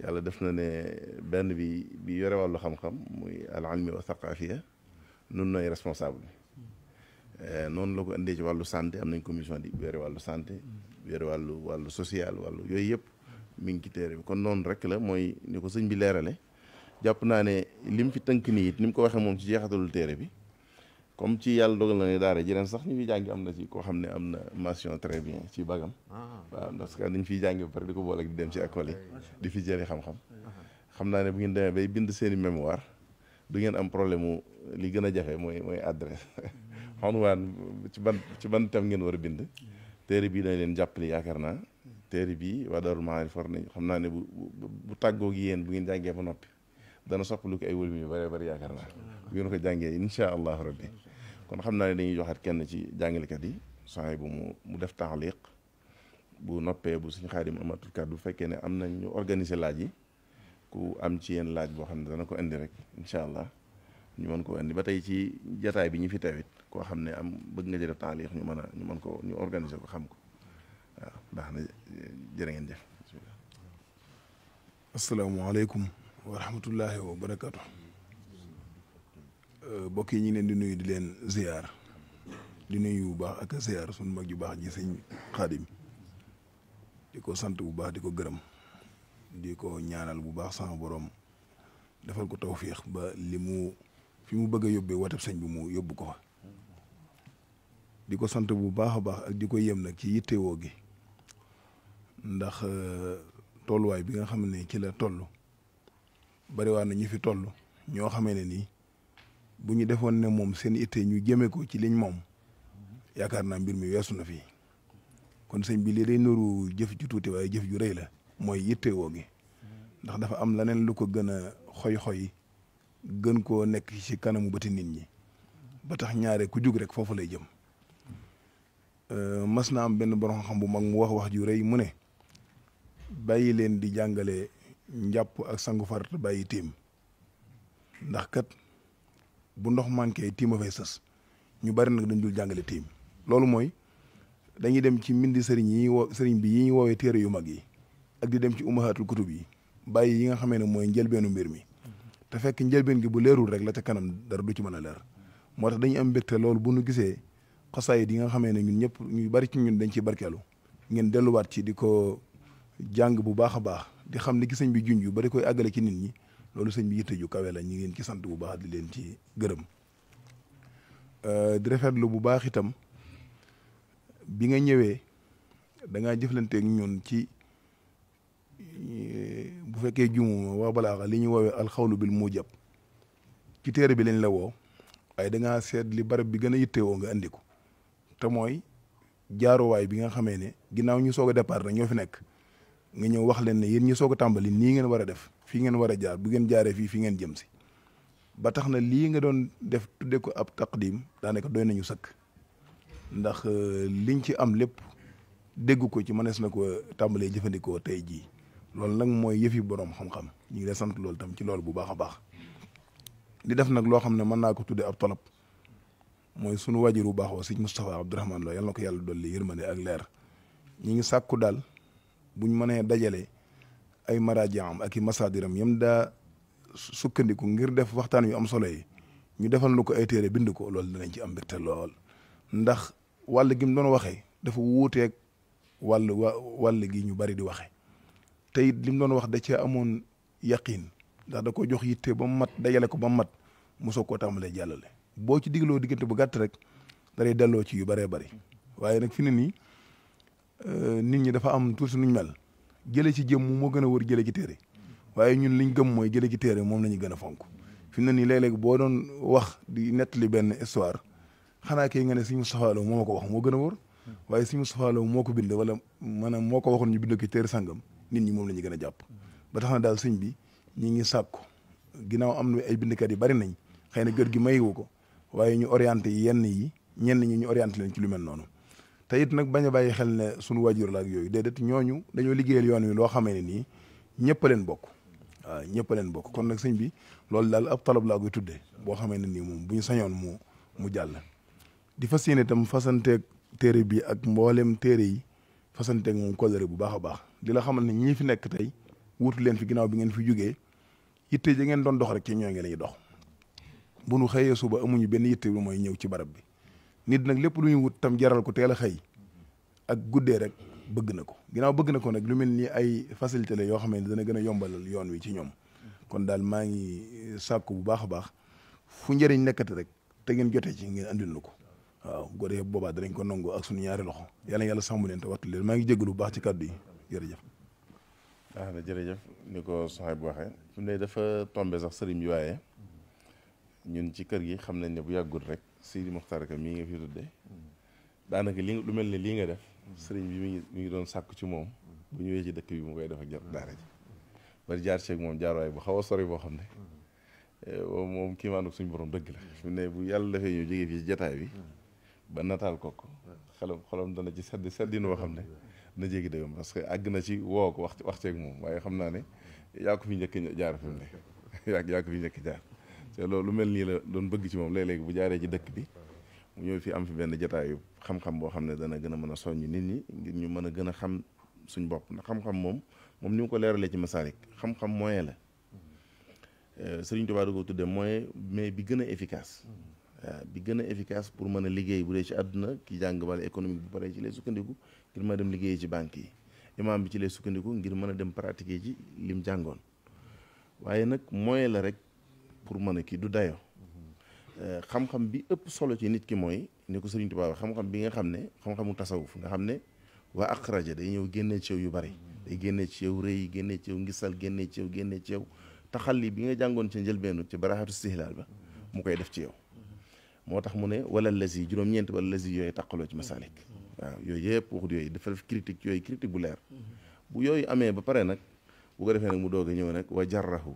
yàlla def na ne benn bi yore wàllu xam-xam muy al ilmi wa thaqafiya nun nooy responsable bi noonu la ko indee ci wàllu santé am nañ commission di yore wàllu santé yore wàllu social wàllu yooyu yëpp mi ngi ci téere bi kon noonu rek la mooy ni ko sëñ bi leerale jàpp naa ne lim fi tënk nii it ni mu ko waxee moom ci jeexatalul téere bi comme ci yàlla dogal na ne daara ji ren sax ñu fi jàngi am na ci koo xam ne am na mention très bien ci bagam waaw parce que dañ fiy jàngi ba pare di ko boole di dem ci école yi di fi jëli xam-xam xam naa ne bu ngeen demee bay bind seeni mémoire du ngeen am problème mu li gën a jafe mooy adresse xonwaan ci ban tam ngeen war a bind téere bii dañ leen jàppale yaakaar naa téere bii waa Daarul Maarif for nañ xam naa ne bu tàggoo gi yéen bu ngeen jàngee ba noppi dana soppalu ko ay wël mi bëree bëri yaakaar naa bu ngeen ko jàngee insha allahu rabbi kon xam naa ne dañuy joxaat kenn ci jàngalekat yi Suhaybu mu def taaliq bu noppee bu Sëñ Xaadim amatul kàddu bu fekkee ne am nañ ñu organiser laaj yi ku am ci yéen laaj boo xam ne dana ko indi rek incha allah ñu mën koo indi ba tey ci jataay bi ñu fi teewit koo xam ne am bëgg nga def taaliq ñu mën ko ñu organiser ko xam ko waaw baax na jërë ngeen jëf. asalaamaaleykum wa rahmatullahi wa barakatu mbokk yi ñu ngi leen di nuyu di leen ziar di nuyu bu baax ak ziar sunu mag ju baax ji Sëñ Xaadim di ko sant bu baax di ko gërëm di ko ñaanal bu baax sama borom defal ko tawfiix ba fi mu bëgg a yóbbee watab sëñ bi mu yóbbu ko fa di ko sant bu baax a baax ak di ko yem nag ci yittewoo gi ndax tolluwaay bi nga xam ne ci la toll bariwaan na ñu fi toll ñoo xamee ne nii bu ñu defoon ne moom seen itte ñu jëmee ko ci liñ moom yaakaar naa mbir mi weesu na fii kon sëñ bi lii day nuru jëf ju tuuti waaye jëf ju rëy la mooy yittewoo gi ndax dafa am leneen lu ko gën a xoy-xoy gën koo nekk ci kanamu bëti nit ñi ba tax ñaare ku jug rek foofu lay jëm mas na am benn borom xam bu mag mu wax ju rëy mu ne bàyyi leen di jàngale njàpp ak sangu farata bàyyi tiim ndax kat bu ndox manqué tiim a fay sës ñu bari nag dañ dul jàngale tiim loolu mooy dañuy dem ci mbindi sëriñ bi yi ñu woowee téere yu mag yi ak di dem ci umahatul kutub yi bàyyi yi nga xamee ne mooy njëlbeenu mbir mi te fekk njëlbeen gi bu leerul rek la ca kanam dara du ci mën a leer moo tax dañuy am mbégte loolu bu nu gisee xasaayid yi nga xamee ne ñun ñëpp ñu bari ci ñun dañ ciy barkeelu ngeen delluwaat ci di ko jàng bu baax a baax di xam li ki sëñ bi junj yu bari koy àggale ci nit ñi loolu sëñ bi yitte ju kawe la ñu ngi leen ci sant bu baax di leen ci gërëm di rafetlu bu baax itam bi nga ñëwee da ngaa jëflanteeg ñun ci bu fekkee jumuma wax balaaxa li ñuy woowee alxawlu bil mujab ci téere bi lañ la woo waaye da ngaa seet li barab bi gën a yittewoo nga andi ko te mooy jaaruwaay bi nga xamee ne ginnaaw ñu soog a départ nag ñoo fi nekk nga ñëw wax leen ne yéen ñi soog a tàmbali nii ngeen war a def fii ngeen war a jaar bu ngeen jaaree fii ngeen jëm si ba tax na lii nga doon def tudde ko ab taqdim daanaka doy nañu sëkk ndax liñ ci am lépp dégg ko ci mënees na ko tàmbalee jëfandikoo tey jii loolu nag mooy yëfi boroom xam-xam ñu ngi lay sant loolu tam ci loolu bu baax a baax di def nag loo xam ne mën naa ko tudde ab tolop mooy sunu wajur bu baax wa sëñ Moustapha Abdourahmane Lo yal na ko yàlla dolli yërmande ak leer ñi ngi sàkku daal buñ mënee dajale ay maraajaam ak i masaadiram yam daa sukkandiku ngir def waxtaan yu am solo yi ñu defal nu ko ay téere bind ko loolu dinañ ci am mbégte lool ndax wàll gi mu doon waxee dafa wuuteeg wàll gi ñu bari di waxe te it li mu doon wax da cee amoon yaqiin ndax da ko jox yitte ba mu mat dajale ko ba mu mat mosoo koo tàmbalee jàllale boo ci digloo diggante bu gàtt rek daray delloo ci yu bëree bëri waaye nag fi ne nii nit ñi dafa am tuuti nuñ mel jële ci jëmm moo gën a wër jële ci téere waaye ñun liñ gëm mooy jële ci téere moom la ñu gën a fonk fi mu ne nii léeg-léeg boo doon wax di nettali benn histoire xanaa kay nga ne Sëñ Moustapha Lo moo ma ko wax moo gën a wër waaye Sëñ Moustapha Lo moo ko bind wala maanaam moo ko waxoon ñu bind ko téere sàngam nit ñi moom la ñu gën a jàpp ba tax na daal sëñ bi ñi ngi sàkku ginnaaw am na ay bindkat yi bari nañ xëy na gër gi mayiwu ko waaye ñu orienté yenn yi ñenn ñi ñu orienté leen ci lu mel noonu te it nag bañ a bàyyi xel ne sunu waajur la ak yooyu déedéet ñooñu dañoo liggéeyal yoon wi loo xamee ne nii ñëpp a leen bokk waaw ñëpp a leen bokk kon nag sëñ bi loolu daal ab talab laa koy tuddee boo xamee ne nii moom bu ñu sañoon mu jàll di fas yéene itam fasanteeg téere bi ak mboolem téere yi fasanteeg moom kóllëre bu baax a baax di la xamal ne ñii fi nekk tey wutu leen fi ginnaaw bi ngeen fi jógee yitte ji ngeen doon dox rek ci ñoo ngi lañuy dox bu nu xëyee suba amuñu benn yitte bi mooy ñëw ci barab bi nit nag lépp lu ñuy wut tam jaral ko teel a xëy ak guddee rek bëgg na ko ginnaaw bëgg na ko nag lu mel ni ay facilité la yoo xam ne dana gën a yombalal yoon wi ci ñoom kon daal maa ngi sàkku bu baax a baax fu njëriñ nekkati rek te ngeen jotee ci ngeen andil nu ko waaw bu ko defee boobaa danañ ko nangu ak suñu ñaari loxo yàlla sàmm leen te wattu leen maa ngi jégalu bu baax ci kàddu yi jërëjëf. waaw jërëjëf ni ko soxna bu waxee fi mu ne dafa tombé sax sëriñ bi waaye ñun ci kër gi xam nañ ne bu yàggul rek Sidi Mokhtar Ka mii nga fi tudde daanaka li lu mel ne lii nga def sëriñ bi mi ngi doon sàkku ci moom bu ñëwee ci dëkk bi mu koy def ak daara ji bari jaar ceeg moom jaarwaay bu xaw a sori boo xam ne moom kii maanaam suñu borom dëgg la fi mu ne bu yàlla defee ñu jógee fii ci jataay bi ba nataal ko xolam dana ci seddin boo xam ne na jéggi dëggam parce que àgg na ci woo ko wax ceeg moom waaye xam naa ne yaa ko fi njëkk jaar fi mu ne yaa ko fi njëkk jaar te loolu lu mel nii la doon bëgg ci moom léeg-léeg bu jaaree ci dëkk bi mu ñëw fi am fi benn jataayu xam-xam boo xam ne dana gën a mën a soññ nit ñi ngir ñu mën a gën a xam suñ bopp ndax xam-xam moom ni mu ko leeralee ci Masaalik xam-xam moyen la Sëriñ Tuubaa da ko tuddee moyen mais bi gën a efficace waaw bi gën a efficace pour mën a liggéey bu dee ci àdduna ki jàng wàllu économique bu paree ci lay sukkandiku ngir mën a dem liggéeyee ci banque yi imam bi ci lay sukkandiku ngir mën a dem pratiquer ci lim jàngoon waaye nag moyen la rek pour mën a kii du dayo xam-xam bi ëpp solo ci nit ki mooy ni ko Sëriñ Tuubaa xam-xam bi nga xam ne xam-xamu tasawuf nga xam ne waa aqraja day ñëw génnee ci yow yu bari day génnee ci yow rëy génnee ci yow ngisal génnee ci yow génnee ci yow taxalli bi nga jàngoon ci njëlbeenu ci baraxatu stihlaal ba mu koy def ci yow moo tax mu ne wala lazi juróom-ñeent wala lazi yooyu taqaloo ci Masaalik waaw yooyu yëpp waxut yooyu dafa def critique yooyu critique bu leer bu yooyu amee ba pare nag bu ko defee nag mu doog a ñëw nag wa jarrahu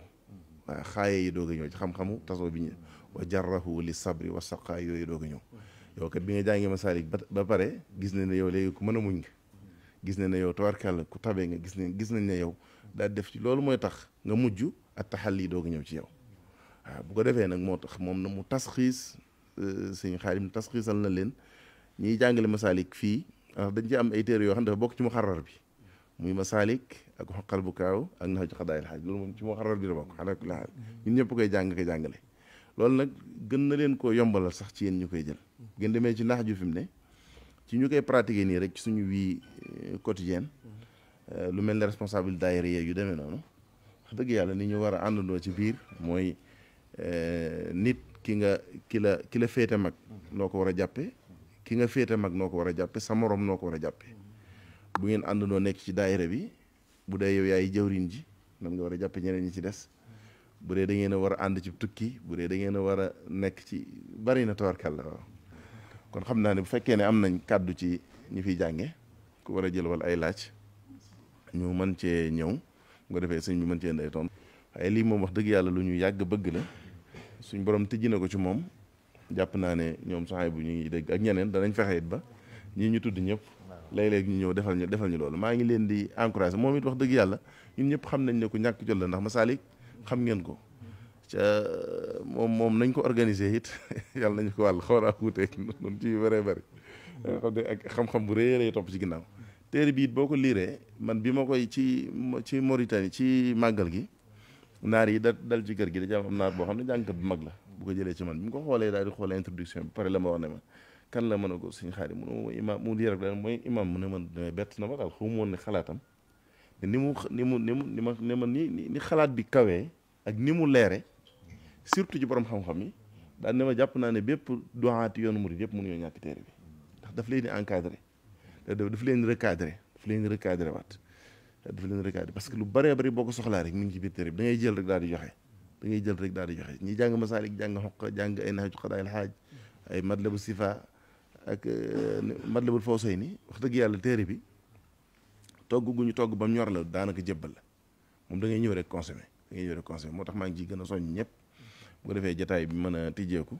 waaw xaaye yi doog a ñëw ci xam-xamu tasoo bi ñu wa jarrahu li sabri wa saqaay yooyu doog a ñëw yow kat bi nga jàngee Masaalik ba pare gis nañ ne yow léegi ku mën a muñ nga gis nañ ne yow tawarkàlla ku tabee nga gis nañ ne yow daal def ci loolu mooy tax nga mujj ak taxal yi doog a ñëw ci yow waaw bu ko defee nag moo tax moom na mu tasxiis sëñ Xaadim tasxiisal na leen ñiy jàngale Masaalik fii dañ ci am ay téere yoo xam ne dafa bokk ci muxarrar bi muy Masaalik ak Xoqal bu Kaaw ak Nahju Qadaa'il Haaj loolu moom ci moo xaral bi la bokk xanaa ku la ñun ñëpp koy jàng koy jàngale loolu nag gën na leen koo yombalal sax ci yéen ñu koy jël gën demee ci Nahju fi mu ne ci ñu koy pratiquer nii rek ci suñu vie quotidienne lu mel ne responsable daayira yu demee noonu wax dëgg yàlla ni ñu war a àndandoo ci biir mooy nit ki la féete mag noo ko war a jàppe ki nga féete mag noo ko war a jàppe sa morom noo ko war a jàppe bu ngeen àndandoo nekk ci daayira bi bu dee yow yaay jawriñ ji nan nga war a jàppe ñeneen ñi ci des bu dee da ngeen a war a ànd ci tukki bu dee da ngeen a war a nekk ci bari na tawarkal la waaw kon xam naa ne bu fekkee ne am nañ kàddu ci ñi fiy jànge ku war a jël wala ay laaj ñu mën cee ñëw bu ko defee sëñ bi mën cee ndey toon waaye lii moom wax dëgg yàlla lu ñu yàgg bëgg la suñ borom tijji na ko ci moom jàpp naa ne ñoom saxaay bu ñu ngi dégg ak ñeneen danañ fexe it ba ñii ñu tudd ñëpp léeg-léeg ñu ñëw defal ñu loolu maa ngi leen di encouragé moom it wax dëgg yàlla ñun ñëpp xam nañ ne ku ñàkk jot la ndax Masaalik xam ngeen ko ca moom nañ ko organiser it yàlla nañu ko wàll xaw a wuuteeg noonu ci yu bëree bëri xam ne ak xam-xam bu rëy lay topp ci ginnaaw téere bi it boo ko liiree man bi ma koy ci Mauritanie ci màggal gi naar yi dal ci kër gi da am naar boo xam ne jàngkat bu mag la bu ko jëlee ci man bi mu ko xoolee daal di xoolee introduction bi pare la ma wax ne ma kan la mën a ko suñu xaar yi mu imam mu lii rek daal mooy imam mu ne man bett na ma daal xaw ma woon ne xalaatam ni xalaat bi kawee ak ni mu leere surtout ci borom xam-xam yi daal ne ma jàpp naa ne bépp doxaati yoonu murid yëpp mënuñoo ñàkk téere bi ndax daf leen di encadré daf leen di recadré waat daf leen recadré parce que lu bëree bëri boo ko soxlaa rek mi ngi ci biir téere bi da ngay jël rek daal di joxe ñi jàng Masaalik jàng Xoqa jàng ay Nahju Qadaa'il Haaj ay Matlabu Sifa ak Matlabul Fawzayni wax dëgg yàlla téere bi togg gu ñu togg ba mu ñor la daanaka jébbal la moom da ngay ñëw rek consommé moo tax maa ngi ciy gën a soññ ñëpp bu ko defee jotaay bi mën a tijjeeku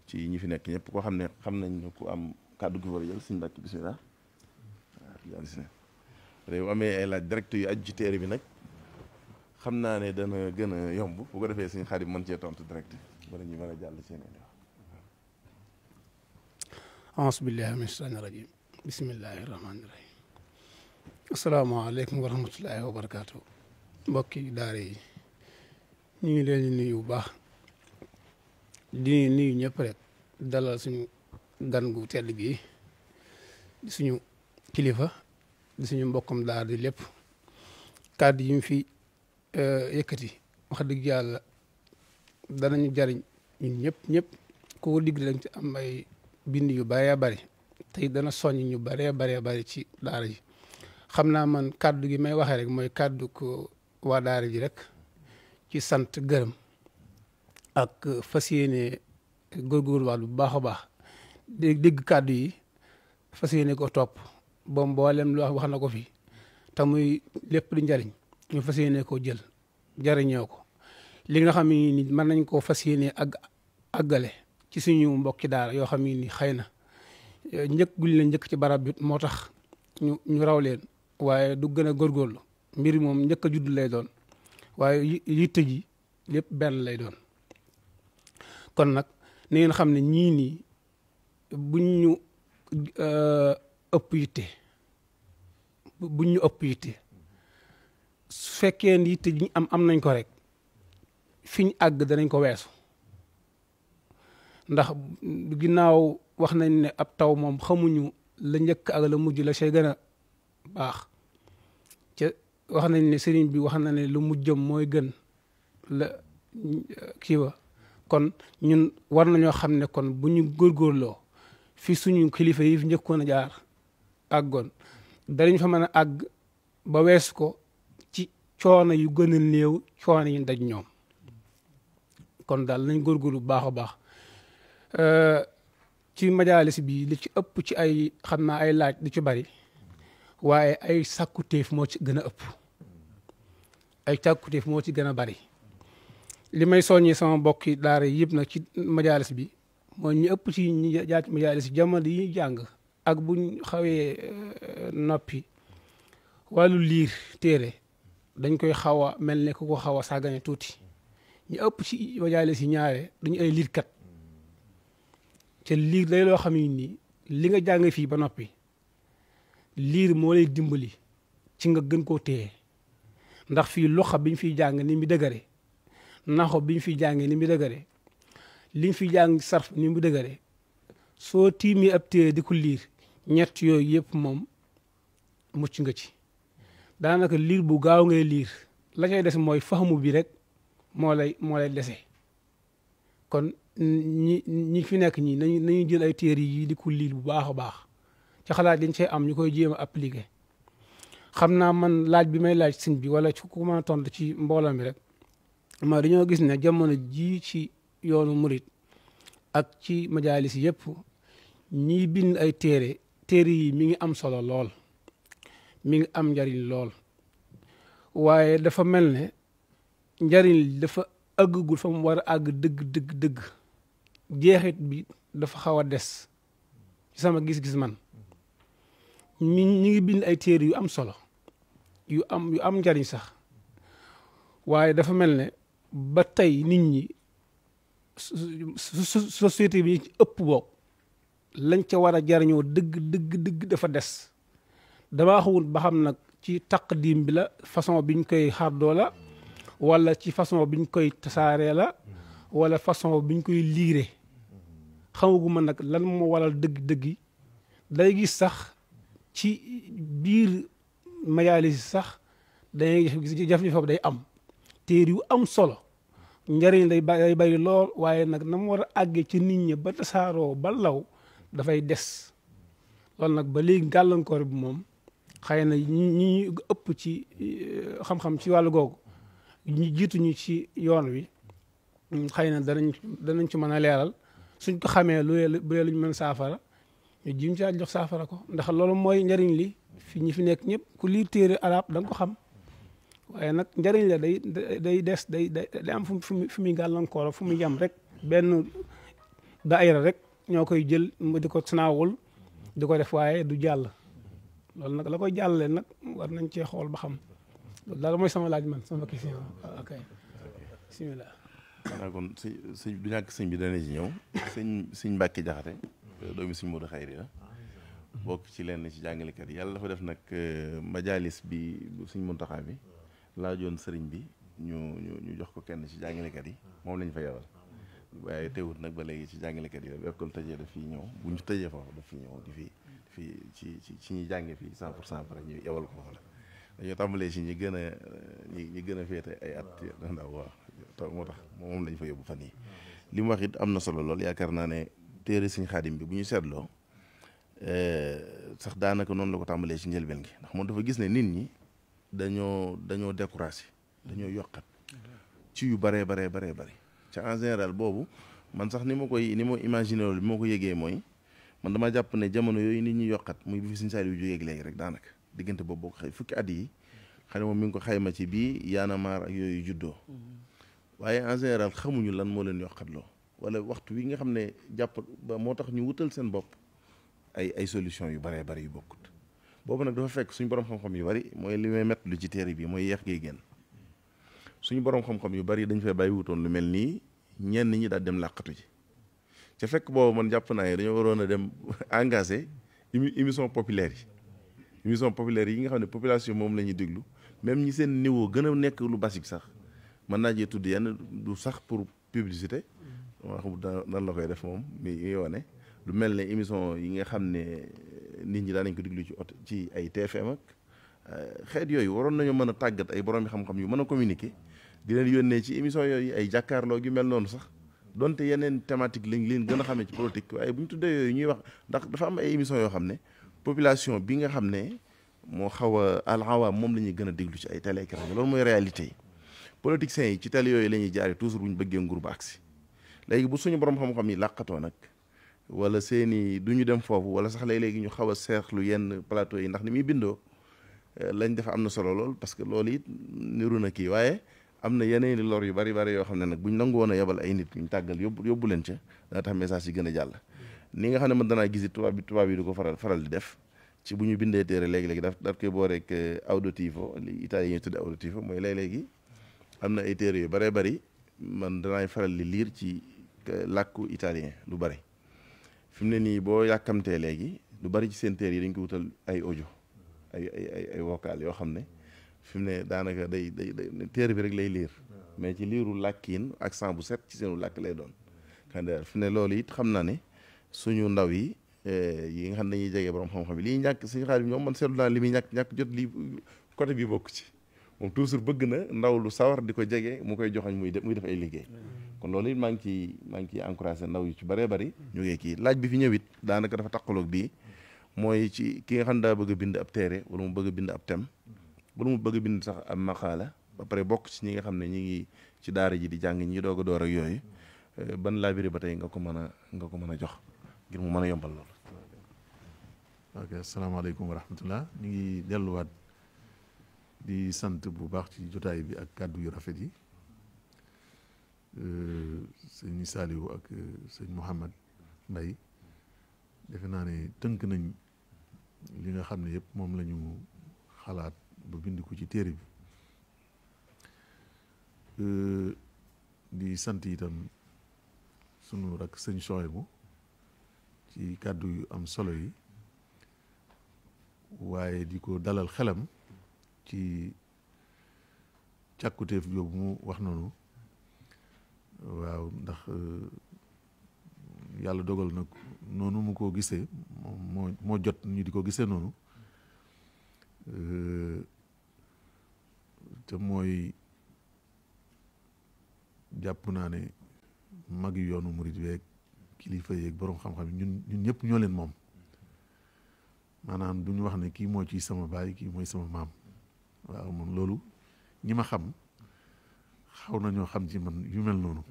ci ñi fi nekk ñëpp koo xam ne xam nañ ne ku am kàddu gi war a jël suñu mbàkk bismillah waaw amee ay laaj direct yu aju ci téere bi nag xam naa ne dana gën a yomb bu ko defee suñu xarit mën cee tontu direct wala ñu mën a jàll ci yeneen auzu billahi min shaytaani rajim bismillahi rahmaani rahim asalaamaaleykum wa rahmatullahi wa barakaatu mbokki daara yi ñu ngi leen di nuyu bu baax di nuyu ñëpp rek dalal suñu gan gu tedd gi di suñu kilifa di suñu mbokkam daara di lépp kàddu yi mu fi yëkkati wax dëgg yàlla danañu jariñ ñun ñëpp ko digg lañ ci am ay bind yu bëree bëri tey dana soññ ñu bëree bëri ci daara ji xam naa man kàddu gi may waxee rek mooy kàddu ko waa daara ji rek ci sant gërëm ak fas yéene góorgóorluwaat bu baax a baax dégg kàddu yi fas yéene ko topp ba mboolem lu wax na ko fi te muy lépp di njariñ ñu fas yéene koo jël jariñoo ko li nga xam ni mën nañ koo fas yéene àggale ci suñu mbokki daara yoo xam ni xëy na guñ leen njëkk ci barab bi moo tax ñu raw leen waaye du gën a góorgóorlu mbir moom njëkk a judd lay doon waaye yitte ji lépp benn lay doon kon nag na ngeen xam ne ñii nii buñ ñu ëpp yitte su fekkee ne yitte ji am nañ ko rek fi ñu àgg danañ ko weesu ndax ginnaaw wax nañ ne ab taw moom xamuñu la njëkk ak la mujj la say gën a baax ca wax nañ ne sëriñ bi wax na ne lu mujjam mooy gën la kiiwa kon ñun war nañoo xam ne kon bu ñu góorgóorloo fi suñu kilifa yi fi njëkkoon a jaar àggoon danañ fa mën a àgg ba weesu ko ci coono yu gën a néew coono yi daj ñoom kon daal nañ góorgóorlu bu baax a baax ci majaalis bi li ci ëpp ci ay xam naa ay laaj du ci bari waaye ay sàkkuteef moo ci gën a ëpp ay sàkkuteef moo ci gën a bari li may soññi sama mbokki daara yëpp nag ci majaalis bi mooy ñu ëpp ci ñi jaar ci majaalis jamono yi jàng ak buñ xawee noppi wàllu liir téere dañ koy xaw a mel ne ku ko xaw a sàggane tuuti ñu ëpp ci majaalis yi ñaare dañu ay liirkat te liir day loo xam ne nii li nga jàng fii ba noppi liir moo lay dimbali ci nga gën koo téye ndax fii luxa bi ñu fiy jàng ni mu dëgëre naxo bi ñu fiy jàngee ni mu dëgëre li ñu fiy jàng sarf ni mu dëgëre soo tiimee ab téere di ko liir ñett yooyu yëpp moom mucc nga ci daanaka liir bu gaaw ngay liir la cay des mooy faxamu bi rek moo lay dese kon ñi fi nekk ñi nañu jël ay téere yi di ko liir bu baax a baax ci xalaat dañ cee am ñu koy jéem a appliquer xam naa man laaj bi may laaj sëñ bi wala ci ku ma tontu ci mbooloo mi rek ma dañoo gis ne jamono jii ci yoonu murit ak ci majaalis yëpp ñiy bind ay téere yi mi ngi am solo lool mi ngi am njariñ lool waaye dafa mel ne njariñ dafa àggagul fa mu war a àgg dëgg jeexit bi dafa xaw a des ci sama gis-gis man ñi ngi bind ay téere yu am solo yu am njariñ sax waaye dafa mel ne ba tey nit ñi société bi ci ëpp boog lañ ca war a jariñoo dëgg dafa des damaa xamul ba xam nag ci taqdim bi la façon biñ koy xardoo la wala ci façon biñ koy tasaaree la wala façon biñ koy liire xamaguma nag lan moo waral dëgg yi day gis sax ci biir majaalis sax day gis jafe-jafe day am téere yu am solo njariñ day bari lool waaye nag na mu war a àggee ci nit ñi ba tasaaroo ba law dafay des loolu nag ba léegi gàllankoor bi moom xëy na ñi ëpp ci xam-xam ci wàllu googu ñi jiituñu ci yoon wi xëy na danañ ci mën a leeral suñ ko xamee bu luñ mën saafara ñu jiim ci jox saafara ko ndax loolu mooy njariñ li fi ñi fi nekk ñëpp ku liir téere arab da nga ko xam waaye nag njariñ la day des day am fu muy gàllankoor fu muy yem rek benn daayira rek ñoo koy jël di ko sanaawul di ko def waaye du jàll loolu nag la koy jàllale nag war nañ cee xool ba xam loolu daal mooy sama laaj man sama question ok bismillah xanaa kon sëñ du ñàkk sëñ bi dana ci ñëw sëñ Mbàkke Jaxate doomi sëñ Moodu Xayri la bokk ci lenn ci jàngalekat yi yàlla dafa def nag majaalis bi sëñ Muntaxa bi laajoon sëriñ bi ñu jox ko kenn ci jàngalekat yi moom lañ fa yebal waaye teewut nag ba léegi ci jàngalekat yi la école tëjee daf fii ñëw bu ñu tëjee foofu daf fi ñëw di fii ci ñuy jànge fii 100% pare ñu yebal ko foofu la dañoo tàmbalee ci ñi gën a féete ay at ndaw waaw moo tax moom lañ fa yóbbu fan yi li mu wax it am na solo lool yaakaar naa ne téere Sëñ Xaadim bi bu ñu seetloo sax daanaka noonu la ko tàmbalee ci njëlbeen gi ndax moom dafa gis ne nit ñi dañoo découragé dañoo yokkat ci yu baree bari ca en général boobu man sax ni ma imaginer loolu bi ma ko yëgee mooy man dama jàpp ne jamono yooyu nit ñi yokkat muy bi fi Sëñ Saaliw jógee léegi rek daanaka diggante boobu boo ko fukki at yi xam ne moom mi ngi ko xayma ci bii yaana maar ak yooyu juddoo waaye en général xamuñu lan moo leen yokkatloo wala waxtu wi nga xam ne jàpp ba moo tax ñu wutal seen bopp ay solution yu baree bari yu bokkut boobu nag dafa fekk suñu borom xam-xam yu bari mooy li may mett lu ci téere bi mooy yeex gee génn suñu borom xam-xam yu bari dañ fay bàyyi wutoon lu mel nii ñenn ñi daal dem làqatu ji ca fekk boobu man jàpp naa ne dañoo waroon a dem engagé émission populaire yi nga xam ne population moom la ñuy déglu même ñi seen niveau gën a nekk lu basique sax mën naa jee tudd yenn du sax pour publicité maa xam nan la koy def moom mi wane lu mel ne émission yi nga xam ne nit ñi daan nañ ko déglu ci ay TFM ak xeet yooyu waroon nañoo mën a tàggat ay borom xam-xam yu mën a communiquer di leen yónnee ci émission yooyu ay jàkkaarloo gi mel noonu sax donte yeneen thématique lañ leen gën a xamee ci politique waaye bu ñu tuddee yooyu ñuy wax ndax dafa am ay émission yoo xam ne population bi nga xam ne moo xaw a alawaam moom la ñuy gën a déglu ci ay télé ak rajo loolu mooy réalité yi politiciens yi ci télé yooyu la ñuy jaaree toujours bu ñu bëggee nguur ba agsi léegi bu suñu borom xam-xam yi làqatoo nag wala seeni du ñu dem foofu wala sax léegi ñu xaw a seexlu yenn plateau yi ndax ni muy bindoo lañ def am na solo lool parce que loolu it niru na kii waaye am na yeneen i lor yu bari yoo xam ne nag buñ nangu woon a yebal ay nit ñu tàggal yóbbu leen ca dana tax message yi gën a jàll ni nga xam ne man danaa gis tubaab yi du ko faral di def ci bu ñu bindee téere léegi-léegi daf koy boo rek auditivo li italien yi tudde auditivo mooy léegi am na ay téere yu baree bari man danaay faral di lire ci làkku italien lu bari fi mu ne nii boo yàkkamtee léegi lu bari ci seen téere yi dañ ko wutal ay audio ay vocal yoo xam ne fi mu ne daanaka day téere bi rek lay liir mais ci liiru làkkiin accent bu set ci seenu làkk lay doon xam ne fi ne loolu it xam naa ne suñu ndaw yi yi nga xam ne dañuy jege borom xam-xam yi lii ñàkk suñu xaalis ñoom man seetlu naa li muy ñàkk jot lii côté bi bokk ci moom toujours bëgg na ndaw lu sawar di ko jege mu koy joxañ muy def ay liggéey kon loolu it maa ngi ciy encouragé ndaw yu ci bëree bëri ñu ngi kii laaj bi fi ñëw it daanaka dafa taqaloog bii mooy ci ki nga xam ne daa bëgg a bind ab téere wala mu bëgg a bind ab thème wala mu bëgg a bind sax ab maqaala ba pare bokk ci ñi nga xam ne ñi ngi ci daara ji di jàng ñi doog a door ak yooyu ban laabiri ba tey nga ko mën a jox ngir mu mën a yombal loolu. ok asalaamaaleykum wa rahmatullah ñu ngi delluwaat di sant bu baax ci jotaay bi ak kàddu yu rafet yi sëñ Saliou ak sëñ Mouhamad Mbaye defe naa ne tënk nañ li nga xam ne yëpp moom la ñu xalaat ba bind ko ci téere bi di sant itam sunu rak sëñ Souhaïbou ci kàddu yu am solo yi waaye di ko dalal xelam ci càkkutéef yoobu mu wax noonu waaw ndax yàlla dogal na noonu mu ko gisee moo jot ñu di ko gisee noonu te mooy jàpp naa ne mag yu yoonu murid weeg kilifa yeeg boroom xam-xam yi ñun ñëpp ñoo leen moom maanaam duñu wax ne kii moo ci sama baay kii mooy sama maam waaw moom loolu ñi ma xam xaw na ñoo xam ci man yu mel noonu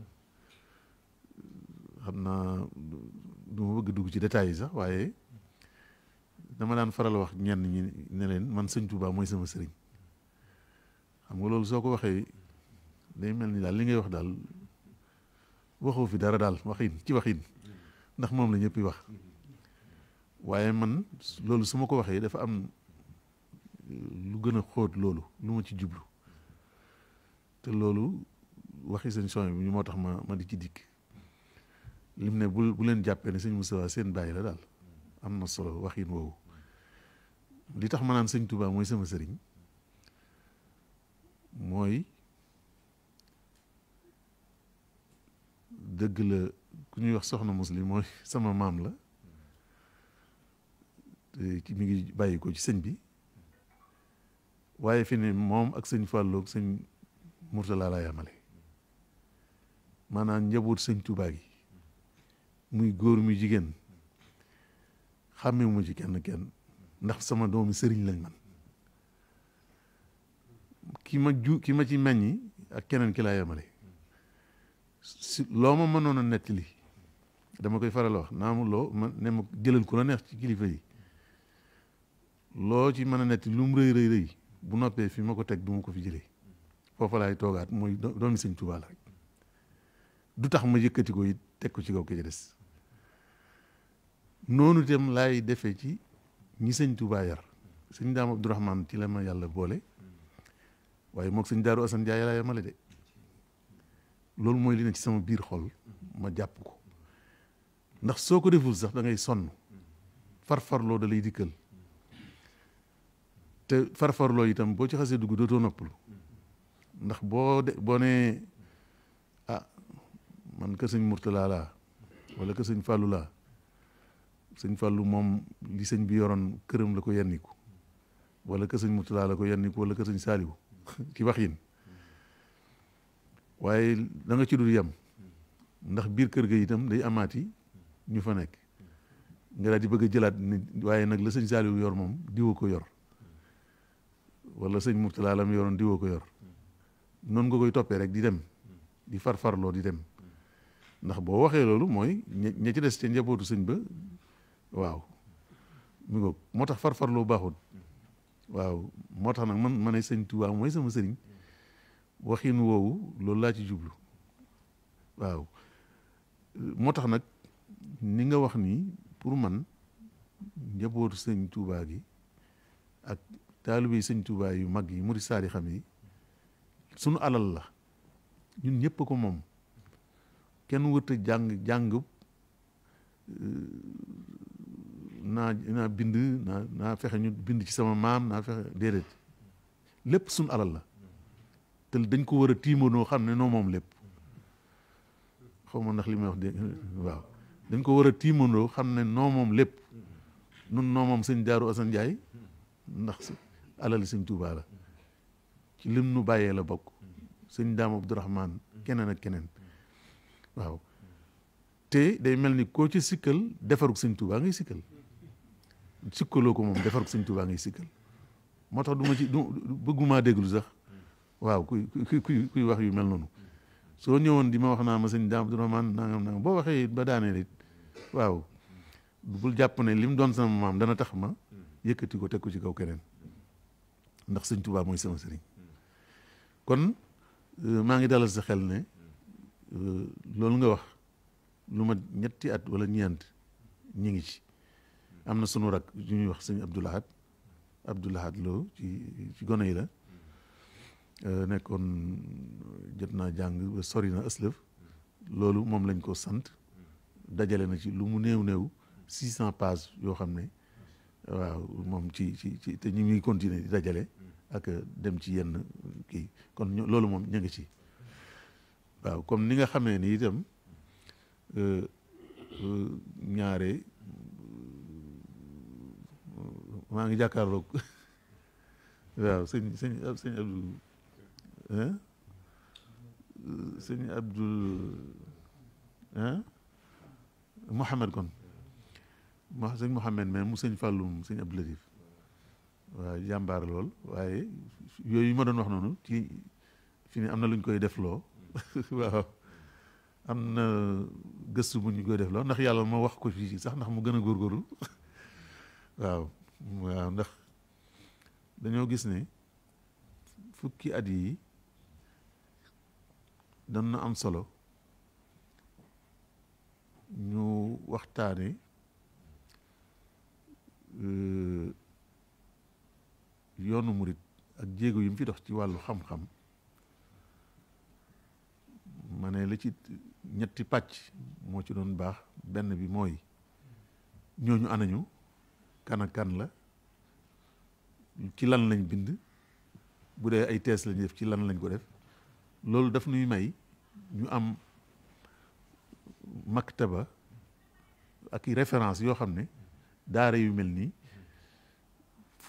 xam naa du ma bëgg dugg ci détails yi sax waaye dama daan faral wax ñenn ñi ne leen man sëñ Touba mooy sama sëriñ xam nga loolu soo ko waxee day mel ni daal li ngay wax daal waxoo fi dara daal waxin ndax moom la ñëpp wax waaye man loolu su ma ko waxee dafa am lu gën a xóot loolu lu ma ci jublu te loolu waxi sëñ Souhaïbou bi moo tax ma di ci dikk lim ne bu leen jàppee ne sëñ Moustapha seen bàyyi la daal am na solo waxin woowu li tax ma naan sëñ Touba mooy sama sëriñ mooy dëgg la ku ñuy wax soxna muslim mooy sama maam la te mi ngi bàyyi ko ci sëñ bi waaye fi ne moom ak sëñ Fallou ak sëñ Mourtala laa yamale maanaam njaboot sëñ Touba gi muy góor muy jigéen xàmmewuma ci kenn ndax sama doomi sëriñ lañ man ki ma ci meññi ak keneen ki laa yamale si loo ma mënoon a nettali dama koy faral wax naamu loo ma ne ma jëlal ku la neex ci kilifa yi loo ci mën a nettali lu mu rëy bu noppee fi ma ko teg du ma ko fi jëlee foofa laay toogaat mooy doomi sëñ Touba la rek du tax ma yëkkati ko it teg ko ci kaw ki ci des noonu itam laay defee ci ñi sëñ Touba yar sëñ Daam Abdourahmane ci la ma yàlla boole waaye moog sëñ Daaru Asan Njaay laa yemale de loolu mooy li ne ci sama biir xol ma jàpp ko ndax soo ko deful sax da ngay sonn farfarloo da lay dikkal te farfarloo itam boo ci xasee dugg dootoo noppalu ndax boo nee man ka sëñ Mourtala laa wala ka sëñ Fallou laa sëñ Fallou moom li sëñ bi yoroon këram la ko yenniku wala ka sëñ Mourtala la ko yenniku wala ka sëñ Saliou ki wax yin waaye da nga ci dul yem ndax biir kër ga itam day amaati ñu fa nekk nga daal di bëgg a jëlaat ni waaye nag la sëñ Saliou yor moom diwoo ko yor wala sëñ Mourtala la mu yoroon diwoo ko yor noonu nga koy toppee rek di dem di farfarloo di dem ndax boo waxee loolu mooy ña ci des ca njabootu sëñ ba waaw mi ngoog moo tax farfarloo baaxul waaw moo tax nag ma ne sëñ Touba mooy sama sëriñ waxin woowu loolu laa ci jublu waaw moo tax nag ni nga wax nii pour man njabootu sëñ Touba gi ak taalibe sëñ Touba yu mag yi murid saadi xam yi sunu alal la ñun ñëpp ko moom kenn wërta jàng naa bind naa fexe ñu bind ci sama maam naa fexe déedéet lépp suñ alal la te dañ ko war a tiimanoo xam ne noo moom lépp xaw ma ndax li may wax dégg waaw dañ ko war a tiimanoo xam ne noo moom lépp nun noo moom sëñ Daaru Asan Njaay ndax alali sëñ Tuubaa la ci lim nu bàyyee la bokk sëñ Daam Abdourahman keneen ak keneen waaw te day mel ni koo ci sikkal defarug sëñ Tuubaa ngay sikkal sikkaloo ko moom defarug sëñ Tuubaa ngay sikkal moo tax bëggumaa déglu sax waaw kuy wax yu mel noonu soo ñëwoon di ma wax naa ma sëñ Daam Abdourahman nangam boo waxee ba daaneel it waaw bul jàpp ne lim doon sama maam dana tax ma yëkkati ko teg ko ci kaw keneen ndax sëñ Tuubaa mooy sama sëriñ kon maa ngi dalal sa xel ne loolu nga wax lu ma ñetti at wala ñeent ñi ngi ci am na sunu rak yu ñuy wax sëñ Abdoulahad Lo ci gone yi la nekkoon jot naa jàng ba sori na ëslëf loolu moom lañ ko sant dajale na ci lu mu néew 600 pages yoo xam ne waaw moom ci te ñu ngi continuer di dajale ak dem ci yenn kii kon loolu moom ñu ngi ci waaw comme ni nga xamee ni itam ñaare maa ngi jàkkaarloog waaw sëñ Abdul Mouhamed kon sëñ Mouhamed mais mu sëñ Fàllum sëñ Abdou Latif waaw jàmbaar lool waaye yooyu ma doon wax noonu ci fi ne am na lu ñu koy def loo waaw am na gëstu bu ñu koy def loo ndax yàlla ma wax ko fii sax ndax mu gën a góorgóorlu waaw ndax dañoo gis ne fukki at yi dan na am solo ñu waxtaane yoonu murit ak jéego yi mu fi dox ci wàllu xam-xam ma ne la ci ñetti pàcc moo ci doon baax benn bi mooy ñooñu anañu kan ak kan la ci lan lañ bind bu dee ay thèse lañ def ci lan lañ ko def loolu daf nuy may ñu am maktaba ak i référence yoo xam ne daara yu mel nii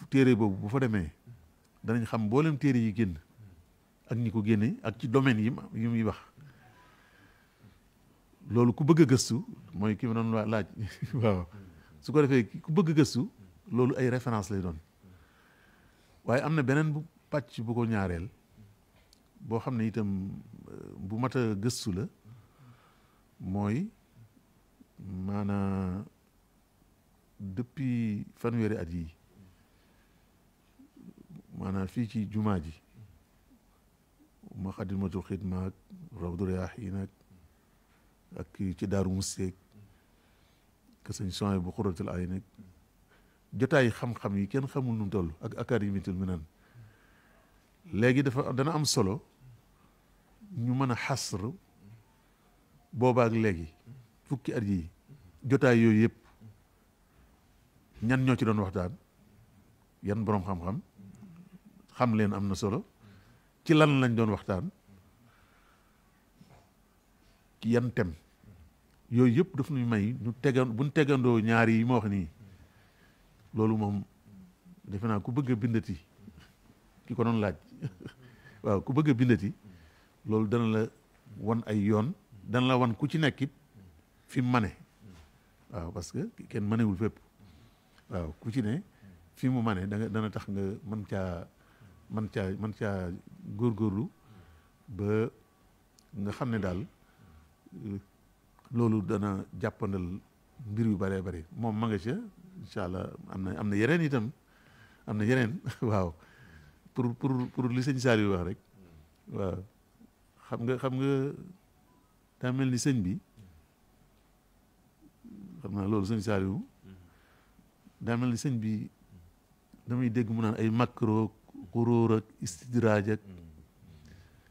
téere boobu bu fa demee danañ xam mboolem téere yi génn ak ñi ko génne ak ci domaine yi muy wax loolu ku bëgg a gëstu mooy ki ma doon laaj waaw su ko defee ku bëgg a gëstu loolu ay référence lay doon waaye am na beneen bu pàcc bu ko ñaareel boo xam ne itam bu mat a gëstu la mooy maanaam depuis fanweeri at yi maanaam fii ci jumaa ji Moukhaddamatoul Khidma ak Rawdu Rayaahiin ak ci Daaru Musteek ke sëñ Sohaybu bu Xuratul Ayni nag jotaay xam-xam yi kenn xamul nu mu toll ak Akaadimiyatul Minan léegi dana am solo ñu mën a xasr boobaak léegi fukki at yi jotaay yooyu yëpp ñan ñoo ci doon waxtaan yan boroom xam-xam xam leen am na solo ci lan lañ doon waxtaan ci yan tem yooyu yëpp daf ñuy may buñ tegandoo ñaar yi ma wax nii loolu moom defe naa ku bëgg a bindati ki ko doon laaj waaw ku bëgg a bindati loolu dana la wan ay yoon dana la wan ku ci nekkit fi mu mane waaw parce que kenn manewul fépp waaw ku ci ne fi mu mane dana tax nga mën caa góorgóorlu ba nga xam ne daal loolu dana jàppandal mbir yu bëree bëri moom ma nga ca incha allah am na yeneen itam am na yeneen waaw pour li sëñ Saliou wax rek waaw xam nga daa mel ni sëñ bi xam naa loolu sëñ Saliou daa mel ni sëñ bi damay dégg mu naan ay makro xuróor ak istidraaj ak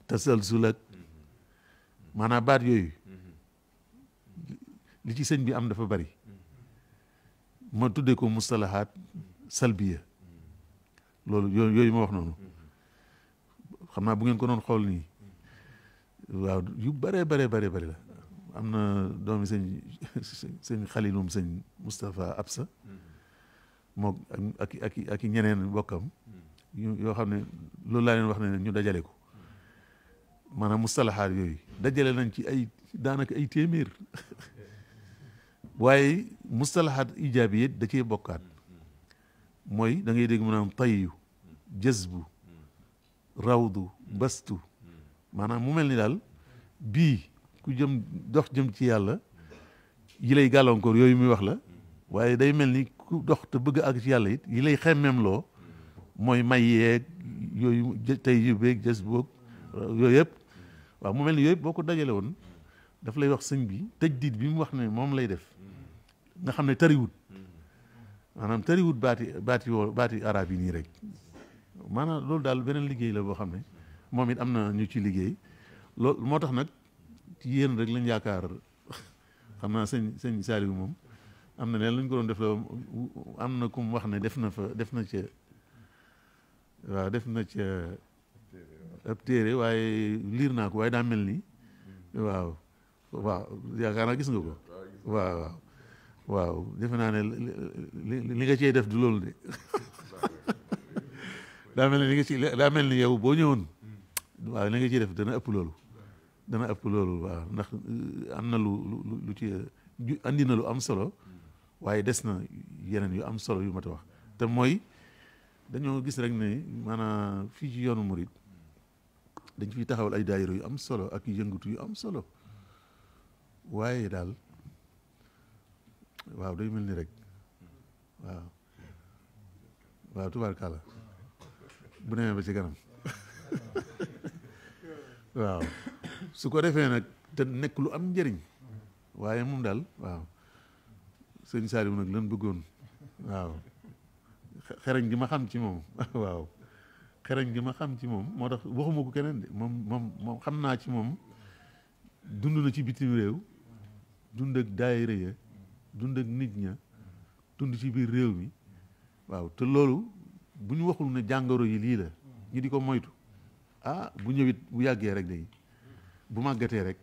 tasalsul ak maanaam baat yooyu li ci sëñ bi am dafa bari ma tuddee ko mustalahaat salbiya loolu yooyu ma wax noonu xam naa bu ngeen ko doon xool nii waaw yu bëree bëri la am na doomi sëñ xalilum sëñ Moustapha Absa moo ak ñeneen bokkam yoo xam ne loolu laa leen wax ne ñu dajale ko maanaam mustalahaat yooyu dajale nañ ci ay daanaka ay téeméer waaye mustalahaat ijaabi da cee bokkaat mooy da ngay dégg mu naan tayyu jazbu rawdu bastu maanaam mu mel ni daal bii ku dox jëm ci yàlla yi lay gàllankoor yooyu muy wax la waaye day mel ni ku dox te bëgg àgg ci yàlla it yi lay xemmem loo mooy may yeeg yooyu tey yu beeg jës boog yooyu yëpp waaw mu mel ni yooyu yëpp boo ko dajale woon daf lay wax sëñ bi tajdiid bi mu wax ne moom lay def nga xam ne tariwut maanaam tariwut baati arab yi nii rek maanaam loolu daal beneen liggéey la boo xam ne moom it am na ñu ci liggéey loolu moo tax nag ci yéen rek lañ yaakaar xam naa sëñ Saliou moom am na leen lañ ko doon def la am na ku mu wax ne def na ca waaw def na ca ab téere waaye liir naa ko waaye daa mel ni waaw yaakaar naa gis nga ko waaw defe naa ne li nga cey def du loolu de daa mel ni yow boo ñëwoon waaw li nga ciy def dana ëpp loolu waaw ndax am na lu ci andi na lu am solo waaye des na yeneen yu am solo yu mat a wax te mooy dañoo gis rek ne maanaam fii ci yoonu murid dañ fiy taxawal ay daayira yu am solo ak yëngatu yu am solo waaye daal waaw day mel ni rek waaw tubaarkàlla bu demee ba ci kanam waaw su ko defee nag te nekk lu am njëriñ waaye moom daal waaw sëñ Saliou nag lan bëggoon waaw xereñ gi ma xam ci moom waaw xereñ gi ma xam ci moom moo tax waxuma ko keneen de moom xam naa ci moom dund na ci bitim réew dund ak daayira ya dund ak nit ña dund ci biir réew mi waaw te loolu bu ñu waxul ne jàngoro yi lii la ñu di ko moytu bu ñëwit bu yàggee rek day bu màggatee rek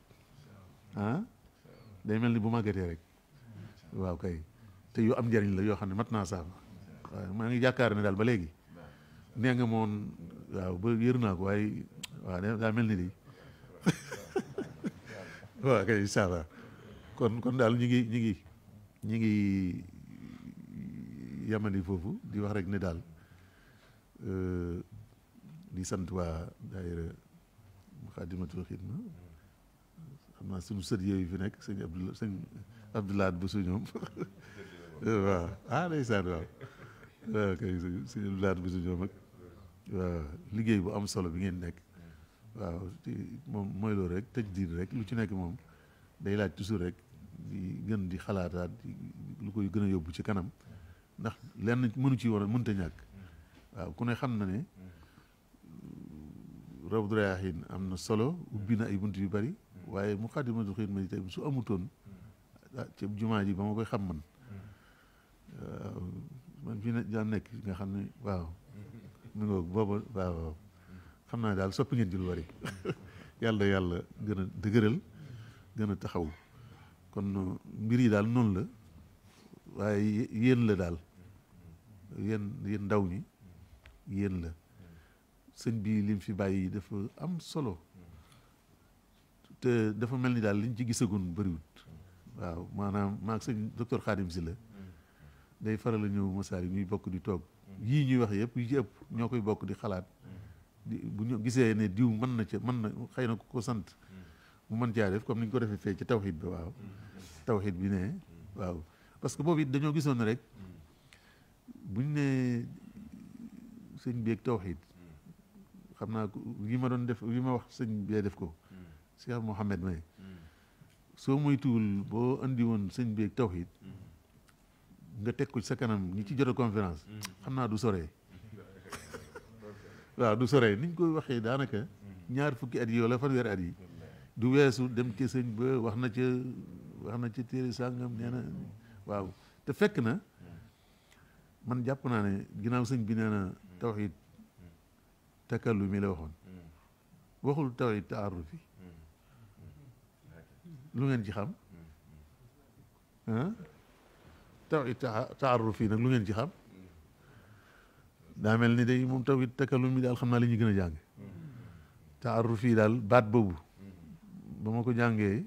day mel ni bu màggatee rek waaw kay te yu am njëriñ la yoo xam ne mat naa saaf waaw maa ngi jàkkaar ne daal ba léegi nee nga moon waaw ba yër naa ko waaye waaw daa mel ni di waaw kay saava kon daal ñi ngi yamandi foofu di wax rek ne daal di sant waa daayira Muxaddamatul Xidma xam naa suñu sët yooyu fi nekk sëñ Abdoulaat bu su ñoom waaw ndeysaan waaw kay sëñ Abdoulaat bu su ñoom ak waaw liggéey bu am solo bi ngeen nekk waaw moom mooy loolu rek tëj diir rek lu ci nekk moom day laaj toujours rek di gën di xalaataat lu koy gën a yóbbu ci kanam ndax lenn mënu ci war a mënta ñàkk waaw ku ne xam na ne Rawdu Rayaahiin am na solo ubbi na ay bunt yu bari waaye Muxaddamatul Xidma tey su amutoon ci jumaa ji ba ma koy xam man fii ne daan nekk nga xam ne waaw mi ngoog booba waaw xam naa daal soppi ngeen ci lu bari yàlla gën a dëgëral gën a taxaw kon mbir yi daal noonu la waaye yéen la daal yéen ndaw ñi yéen la sëñ bi lim fi bàyyi dafa am solo te dafa mel ni daal liñ ci gisagun bëriwut waaw maanaam maag sëñ docteur Khadim Sylla day faral a ñëw Masaalik ñuy bokk di toog yii ñuy wax yëpp yi ci ëpp ñoo koy bokk di xalaat bu ñu gisee ne diw mën na xëy na ko sant mu mën caa def comme ni ñu ko defee fee ci tawxiid bi waaw tawxiid bi ne waaw parce que boobu it dañoo gisoon ne rek buñ ne sëñ bi ak tawxiid xam naa yi ma doon def yi ma wax sëñ bee def ko Cheikh Mouhamed May soo moytuwul boo andi woon sëñ bi ak tawxiid nga teg ko ci sa kanam ñi ci jot a conférence xam naa du soree waaw du soree niñ koy waxee daanaka ñaar fukki at yi wala fanweeri at yi du weesu dem ci sëñ ba wax na ca téere sàngam nee na waaw te fekk na man jàpp naa ne ginnaaw sëñ bi nee na tawxiid takallumi la waxoon waxul tawxiid taarufi lu ngeen ci xam ah tawxiid taarufi nag lu ngeen ci xam daa mel ni day moom tawxiid takallumi daal xam naa li ñuy gën a jàng taarufi daal baat boobu ba ma ko jàngee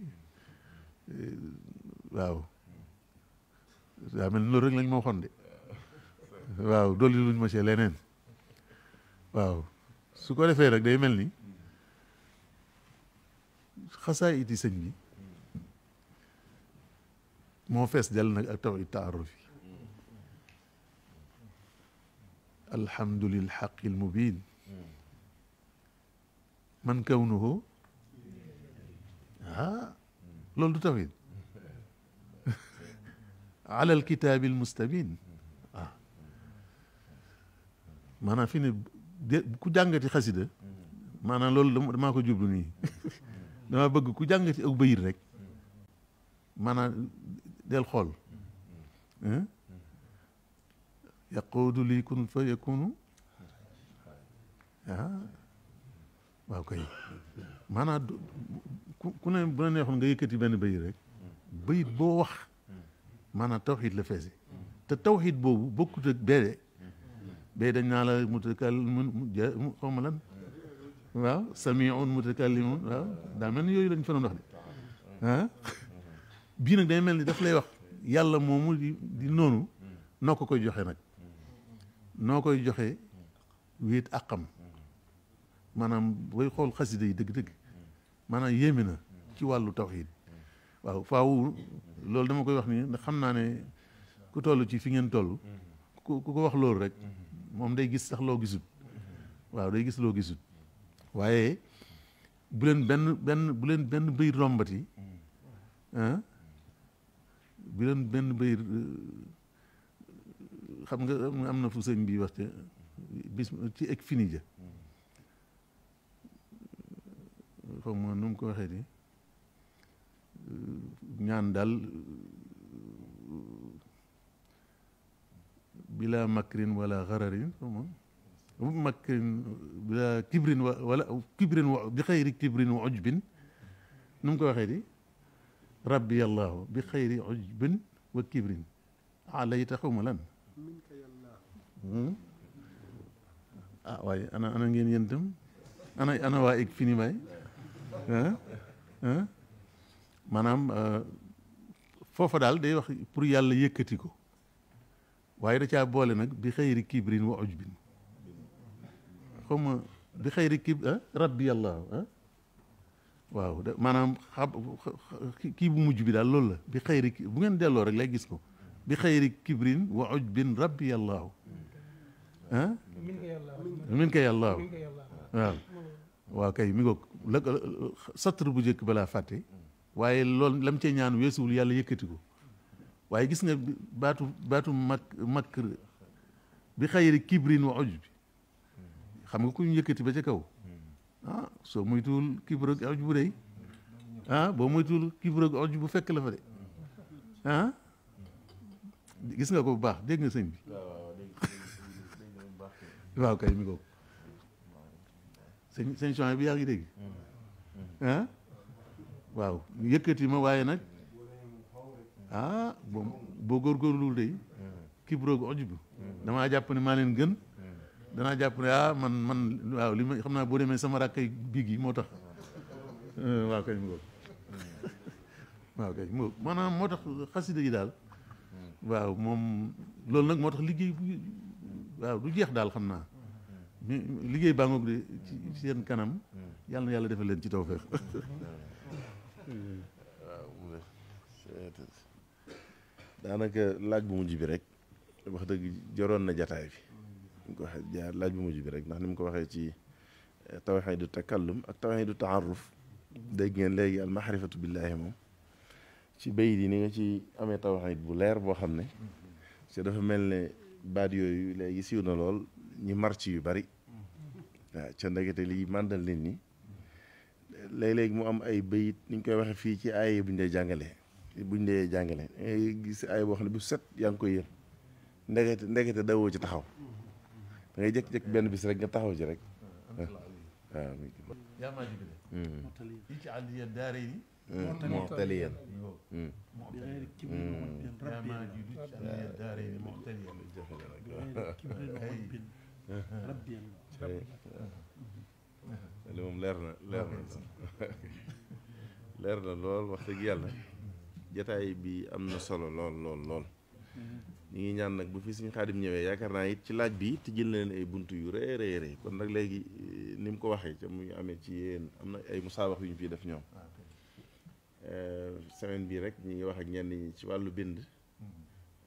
waaw daa mel ni loolu rek lañ ma waxoon de waaw dolli luñ ma see leneen waaw su ko defee nag day mel ni xasaay iti sëñ bi moo fees dell nag ak tawxiid taarufi alhamdulil xaqil mubin man kawnuhu loolu du tawxiid ala alkitaabil mustabin maanaam fi ne ku jàngati xasida maanaam loolu damaa ko jublu nii dama bëgg ku jàngati ak bayit rek maanaam del xool yaquudu lii kun fa yakunu waaw kay maanaam ku ne bu la neexoon nga yëkkati benn bayit rek bayit boo wax maanaam tawxiid la feese te tawxiid boobu bokkut ak bee bee dañ naa la mutakallimun xaw ma lan waaw samiun mutakallimun waaw daa mel ni yooyu lañ fa doon wax de bii nag day mel ni daf lay wax yàlla moomu di noonu noo ko koy joxe nag noo koy joxe wéet àqam maanaam booy xool xasida yi dëgg-dëgg maanaam yéeme na ci wàllu tawxiid waaw faaw loolu dama koy wax nii ndax xam naa ne ku toll ci fi ngeen toll ku ko wax loolu rek moom day gis sax loo gisut waaw day gis loo gisut waaye bu leen benn bëy rombati bu leen benn bëy xam nga am na fu sëñ bi wax te bis ci ek fini ja xaw ma nu mu ko waxee di ñaan daal bila makrin wala xararin makrin bila kibrin wala kibrin wa bi xayri kibrin wa ujbin nu mu ko waxee di rabbi allahu bi xayri ujbin wa kibrin alayta xaw ma lan waaye ana ngeen yéen itam ana waa eg fini bay maanaam foofa daal day wax pour yàlla yëkkati ko waaye da caa boole nag bi xayri kibrin wa ujbin xaw ma bi xayri rabbi allahu waaw maanaam kii bu mujj bi daal loolu la bi xayri bu ngeen delloo rek lay gis ko bi xayri kibrin wa ujbin rabbi allahu min ka yàllaahu waaw kay mi ngoog satr bu njëkk balaa fàtte waaye loolu lam cee ñaan weesuwul yàlla yëkkati ko waaye gis nga baatu makr bi xayri kibrin wa ujbi xam nga ku ñu yëkkati ba ca kaw soo moytuwul kibr ak ujb bu dey boo moytuwul kibr ak ujb bu fekk la fa de gis nga ko bu baax dégg nga sëñ bi waaw kay mi ngoog sëñ Chouaib bi yaa ngi dégg waaw yëkkati ma waaye nag boo góorgóorluwul day kibroog ojub damaa jàpp ne maa leen gën danaa jàpp ne man waaw li ma xam naa boo demee sama rakkay biig yi moo tax waaw kay mi ngoog waaw kay mi ngoog maanaam moo tax xasida yi daal waaw moom loolu nag moo tax liggéey waaw du jeex daal xam naa liggéey baa ngoog de ci seen kanam yàlla na yàlla defal leen ci tawfeex daanaka laaj bu mujj bi rek wax dëgg joroon na jataay bi ñu ko waxee jaar laaj bu mujj bi rek ndax ni mu ko waxee ci tawhidu takallum ak tawhidu taaruf dégg ngeen léegi al mahrifatu billahi moom ci bayit yi ni nga ci amee tawhid bu leer boo xam ne ci dafa mel ne baat yooyu léegi siiw na lool ñi marci yu bari waaw ca ndekete lii màndal nit ñi léeg-léeg mu am ay bayit ni ñu koy waxee fii ci ay buñ dee jàngale ngay gis ay boo xam ne bu set yaa ngi koy yër ndekete dawoo ci taxaw da ngay jékki-jékki benn bis rek nga taxaw ci rek waaw yaa maa ji bi de yi ci àll ya daare yi muxtaliyan yaa maa ji bi ci àll ya daare yi muxtaliyan li moom leer na lool wax dëgg yàlla jataay bi am na solo lool ñu ngi ñaan nag bu fi suñu Xaadim ñëwee yaakaar naa it ci laaj bi tijjil na leen ay buntu yu rëy kon nag léegi ni mu ko waxee ca muy amee ci yéen am na ay musaabax yu ñu fiy def ñoom semaine bii rek ñu ngi wax ak ñenn ñi ci wàllu bind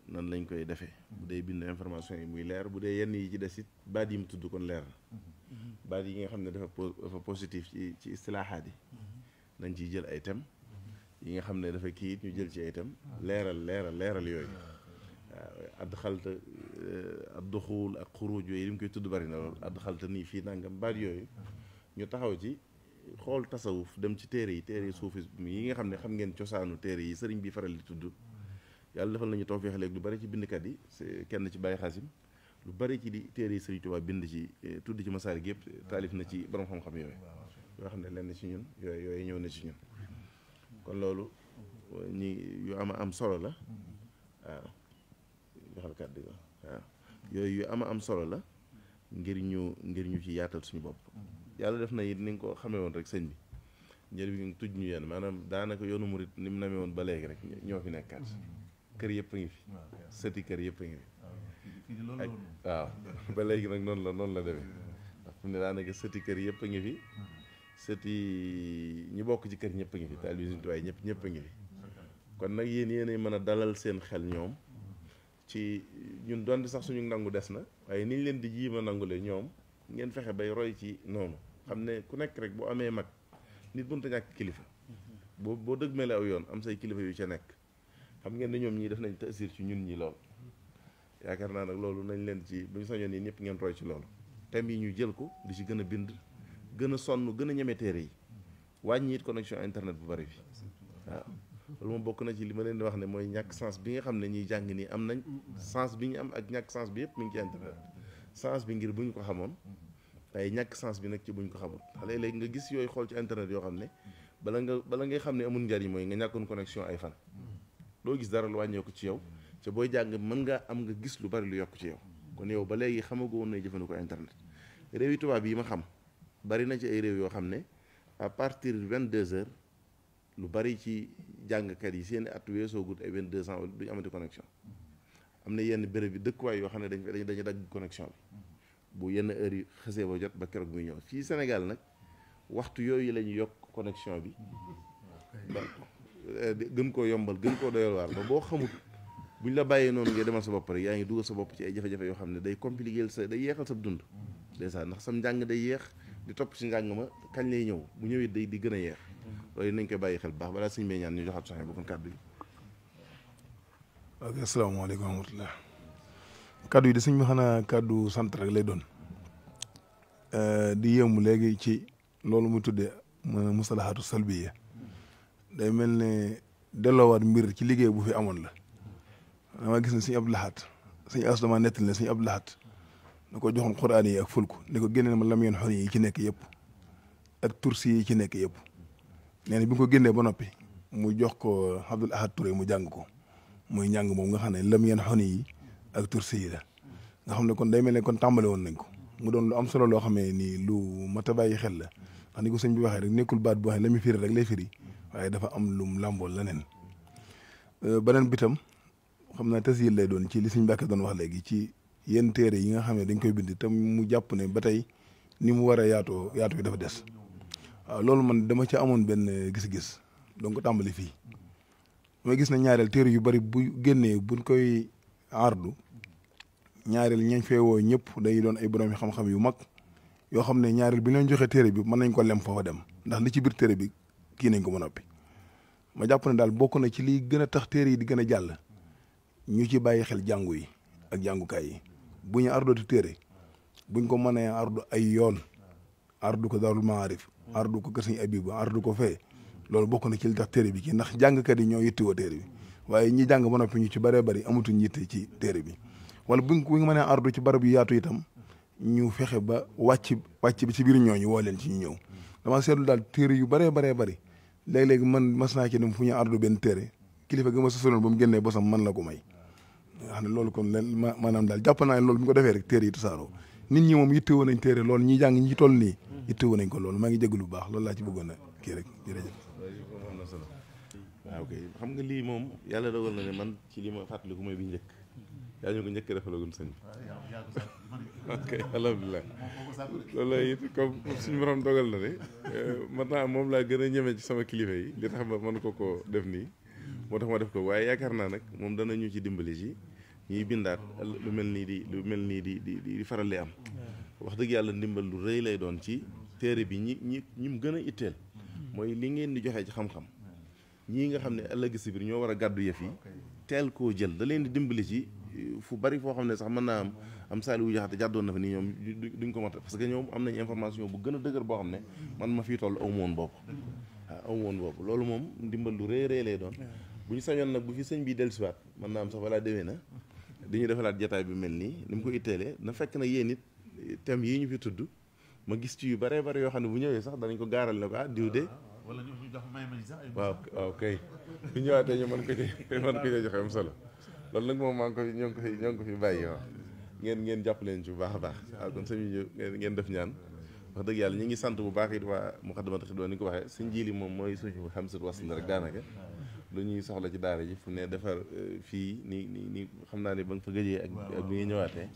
nan lañ koy defee bu dee bind information yi muy leer bu dee yenn yi ci des it baat yi mu tudd kon leer na baat yi nga xam ne dafa positif ci istilaaxaat yi nañ ciy jël ay thèmes yi nga xam ne dafa kii it ñu jël ci ay thèmes leeral yooyu waaw add xalta ad duxuul ak xuruj yooyu li mu koy tudd bari na lool add xalta nii fii nangam baat yooyu ñu taxaw ci xool tasawuf dem ci téere yi suufisme yi nga xam ne xam ngeen cosaanu téere yi sëriñ bi faral di tudd yàlla defal nañu tawfeex léegi lu bari ci bindkat yi kenn ci Baye Xasim lu bari ci di téere yi sëriñ Tuubaa bind ci tudd ci Masaarik yëpp taalif na ci borom xam-xam yooyu yoo xam ne lenn ci ñun yooyu ñëw na ci ñun kon loolu yu am solo la waaw joxal kàddu gi waaw yooyu yu am solo la ngir ñu ci yaatal suñu bopp yàlla def na it ni nga ko xamee woon rek sëñ bi njëriñ bi nga tuj ñu yenn maanaam daanaka yoonu murit ni mu namee woon ba léegi rek ñoo fi nekkaat kër yëpp a ngi fi sëti kër yëpp a ngi fi waaw ba léegi nag noonu la demee ndax fu ne daanaka sëti kër yëpp a ngi fi sëti ñi bokk ci kër ñëpp a ngi fi taalibe Sëriñ Tuubaa ñëpp a ngi fi kon nag yéen mën a dalal seen xel ñoom ci ñun doon sax suñu nangu des na waaye niñ leen di jiima nangule ñoom ngeen fexe bay roy ci noonu xam ne ku nekk rek boo amee mag nit mënut a ñàkk kilifa boo dëgmale aw yoon am say kilifa yu ca nekk xam ngeen ne ñoom ñii def nañ taasir ci ñun ñi lool yaakaar naa nag loolu nañ leen ci bu ñu sañoon yi ñëpp ngeen roy ci loolu thèmes yi ñu jël ko di ci gën a bind gën a sonn gën a ñeme téere yi wàññi it connexion internet bu bari fi waaw loolu moom bokk na ci li ma leen di wax ne mooy ñàkk sens bi nga xam ne ñuy jàng nii am nañ sens bi ñu am ak ñàkk sens bi yëpp mi ngi ci internet sens bi ngir bu ñu ko xamoon waaye ñàkk sens bi nag ci bu ñu ko xamul xale léegi nga gis yooyu xool ci internet yoo xam ne bala ngay xam ne amul njariñ mooy nga ñàkkoon connexion ay fan doo gis dara lu wàññeeku ci yow te booy jàng mën nga am nga gis lu bari lu yokk ci yow kon yow ba léegi xamagoo woon nay jëfandikoo internet réew yi tubaab yi ma xam bari na ci ay réew yoo xam ne à partir de 22 heures lu bari ci jàngkat yi seen at weesoo gut ay 22 ans duñu amati connexion am na yenn béréb bi dëkkuwaay yoo xam ne dañu dagg connexion bi bu yenn heure yi xësee ba jot ba keroog muy ñëw fii Sénégal nag waxtu yooyu la ñu yokk connexion bi ba gën koo yombal gën koo doyal waar ba boo xamut buñ la bàyyee noonu ngay demal sa bopp rek yaa ngi dugal sa bopp ci ay jafe-jafe yoo xam ne day compliquer day yeexal sa dund dèjà ndax sam njàng day yeex di topp ci njàng ma kañ lay ñëw bu ñëwee day di gën a yeex loolu nañ koy bàyyi xel bu baax balaa suñu bay ñaan ñu joxaat soxna bu kon kàddu yi. ok asalaamaaleykum wa rahmatulah kàddu yi de sëñ bi xanaa kàddu sant rek lay doon di yëmu léegi ci loolu mu tuddee musalahaatu salbiya day mel ne delloowaat mbir ci liggéey bu fi amoon la dama gis ne suñu Abdou Lahad suñu as dama nettali ne suñu Abdou Lahad na ko joxoon xuraan yi ak fulku ni ko génneel ma lam yeen xon yi ci nekk yëpp ak tursi yi ci nekk yëpp nee na bi ko génnee ba noppi mu jox ko Abdul Ahad Touré mu jàng ko muy njàng moom nga xam ne lam yeen xon yi ak tursi yi la nga xam ne kon day mel ne kon tàmbale woon nañ ko mu doon lu am solo loo xamee nii lu mat a bàyyi xel la ndax ni ko sëñ bi waxee rek nekkul baat boo xam ne la muy firi rek lay firi waaye dafa am lum làmbool leneen beneen bitam xam naa tas lay doon ci li sëñ Mbàkke doon wax léegi ci yenn téere yi nga xam ne dañ koy bind te mu jàpp ne ba tey ni mu war a yaatu bi dafa des waaw loolu man dama ci amoon benn gis-gis donc tàmbali fii damay gis na ñaareel téere yu bari bu génnee buñ koy ardu ñaareel ñañ fee woo ñëpp day doon ay borom xam-xam yu mag yoo xam ne ñaareel bi leen joxe téere bi mën nañ ko lem foofa dem ndax li ci biir téere bi kii nañ ko ba noppi ma jàpp ne daal bokk na ci liy gën a tax téere yi di gën a jàll ñu ci bàyyi xel jàngu yi ak jàngukaay yi bu ñu ardooti téere buñ ko mënee ardu ay yoon ardu ko Daarul Maarif ardu ko kër Sëñ Abibu ardu ko fee loolu bokk na ci li tax téere bi kii ndax jàngkat yi ñoo yittewoo téere bi waaye ñi jàng ba noppi ñu ci bëree bëri amatuñ yitte ci téere bi wala bu nga mënee ardu ci barab yu yaatu itam ñu fexe ba wàcc bi ci biir ñooñu woo leen ci ñu ñëw dama seetlu daal téere yu bëree bëri léeg-léegi man mas naa ci dem fu ñu ardu benn téere kilifa gi ma sosaloon ba mu génnee bosam man la ko may nga xam ne loolu kon leen maanaam daal jàpp naa ne loolu bu ñu ko defee rek téere yi tasaaroo nit ñi moom yittewoo nañ téere loolu ñi jàng ñi ci toll nii yittewoo nañ ko loolu maa ngi jégalu bu baax loolu laa ci bëggoon a kii rek jërëjëf. waaw kay xam nga lii moom yàlla dogal na ne man ci li ma fàttaliku mooy bi njëkk yaa ñu ko njëkk defalagum sëñ bi ok alhamdulilah loolu it comme suñu borom dogal na ne maintenant moom laa gën a ñeme ci sama kilifa yi li tax ma mën ko def nii moo tax ma def ko waaye yaakaar naa nag moom dana ñu ci dimbali ci ñuy bindaat lu mel nii di faral di am wax dëgg yàlla ndimbal lu rëy lay doon ci téere bi ñi mu gën a itteel mooy li ngeen di joxe ci xam-xam ñii nga xam ne ëllëg si biir ñoo war a gàddu yëf yi teel koo jël da leen di dimbali ci fu bari foo xam ne sax mën naa am Saliou Diakhaté jàddoon na fa nii ñoom duñ ko mat parce que ñoom am nañ information bu gën a dëgër boo xam ne man ma fii toll aw ma woon boobu loolu moom ndimbal lu rëy lay doon bu ñu sañoon nag bu fi sëñ bi dellusiwaat mën naa am sax balaa déwee na dañuy defalaat jataay bi mel nii ni mu ko itteelee na fekk na yéen it thèmes yii ñu fi tudd ma gis ci yu bare yoo xam ne bu ñëwee sax danañ ko gaaral ne ko diw de wala ñu jox may ma sax waaw kay bu ñëwaatee ñu mën ko ci joxe am solo loolu nag moom ñoo ngi ko fi bàyyi waaw ngeen jàpp leen ci bu baax a baax waaw kon sëñ bi ngeen def ñaan wax dëgg yàlla ñu ngi sant bu baax it waa Moukhaddamatoul Khidma ni ko waxee suñ jiili moom mooy suñu xamsat wasl rek daanaka lu ñuy soxla ci daara ji fu ne defar fii nii xam naa ne ba nga fa gëjee ak bi nga ñëwaatee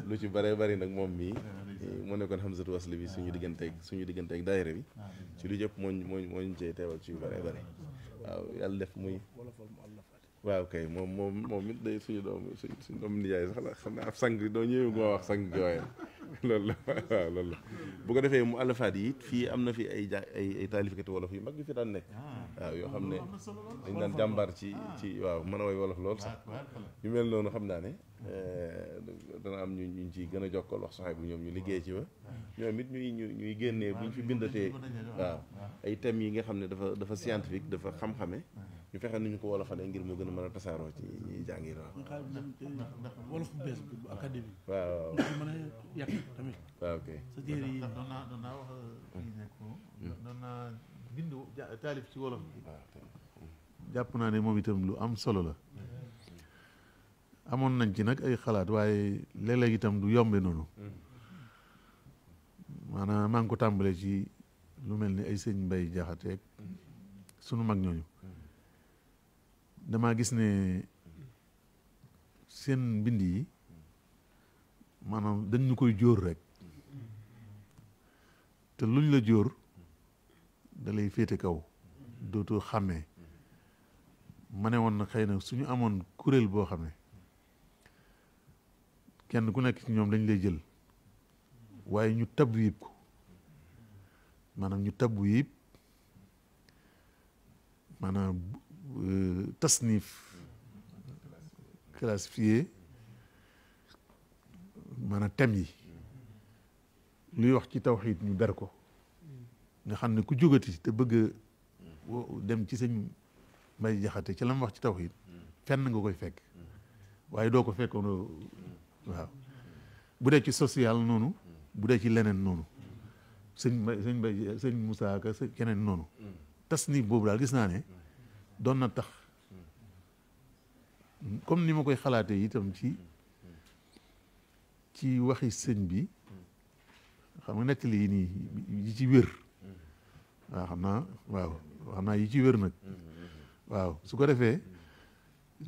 lu ci bari nag moom mii mu nekkoon xamsat wasl bi suñu digganteeg daayira bi ci lu jëpp moo ñu cay teewal ci yu bari waaw yàlla def muy waaw kay moom it day suñu doom nijaay sax la xam naa ab sang doo ñëwee moo wax sang jooyal loolu la waaw loolu la bu ko defee mu àllafaat yi fii am na fi ay taalifkati wolof yu mag yu fi daan nekk waaw yoo xam ne dañ daan jàmbaar ci waaw mën a way wolof lool sax yu mel noonu xam naa ne dana am ñu ciy gën a jokkool wax soxay bu ñoom ñu liggéey ci ba ñoom it ñuy génnee buñ fi bindatee waaw ay thèmes yi nga xam ne dafa scientifique dafa xam-xame ñu fexe nu ñu ko wolofalee ngir mu gën a mën a tasaaroo ci ñi jàngi wolof bu bees bu académie waaw mën a yàq tamit waaw ok sa téere yi doon naa wax kii nekk doon naa bind taalif ci wolof bi jàpp naa ne moom itam lu am solo la amoon nañ ci nag ay xalaat waaye léeg-léeg itam du yombe noonu maanaam maa ngi ko tàmbalee ci lu mel ni ay sëñ Mbay Jaxate sunu mag ñooñu damaa gis ne seen mbind yi maanaam dañ ñu koy jóor rek te luñ la jóor da lay féete kaw dootoo xàmmee ma ne woon na xëy na suñu amoon kuréel boo xam ne kenn ku nekk ci ñoom dañ lay jël waaye ñu tabwib ko maanaam ñu tabwib maanaam tasnif classifié maanaam thèmes yi luy wax ci tawxiid ñu ber ko nga xam ne ku jógati te bëgg dem ci sëñ Mbay Jaxate ci la mu wax ci tawxiid fenn nga koy fekk waaye doo ko fekk waaw bu dee ci social noonu bu dee ci leneen noonu sëñ Moussa Ka keneen noonu tasnif boobu daal gis naa ne doon na tax comme ni ma koy xalaatee itam ci waxi sëñ bi xam nga nettali yi nii yi ci wér waaw xam naa yi ci wér nag waaw su ko defee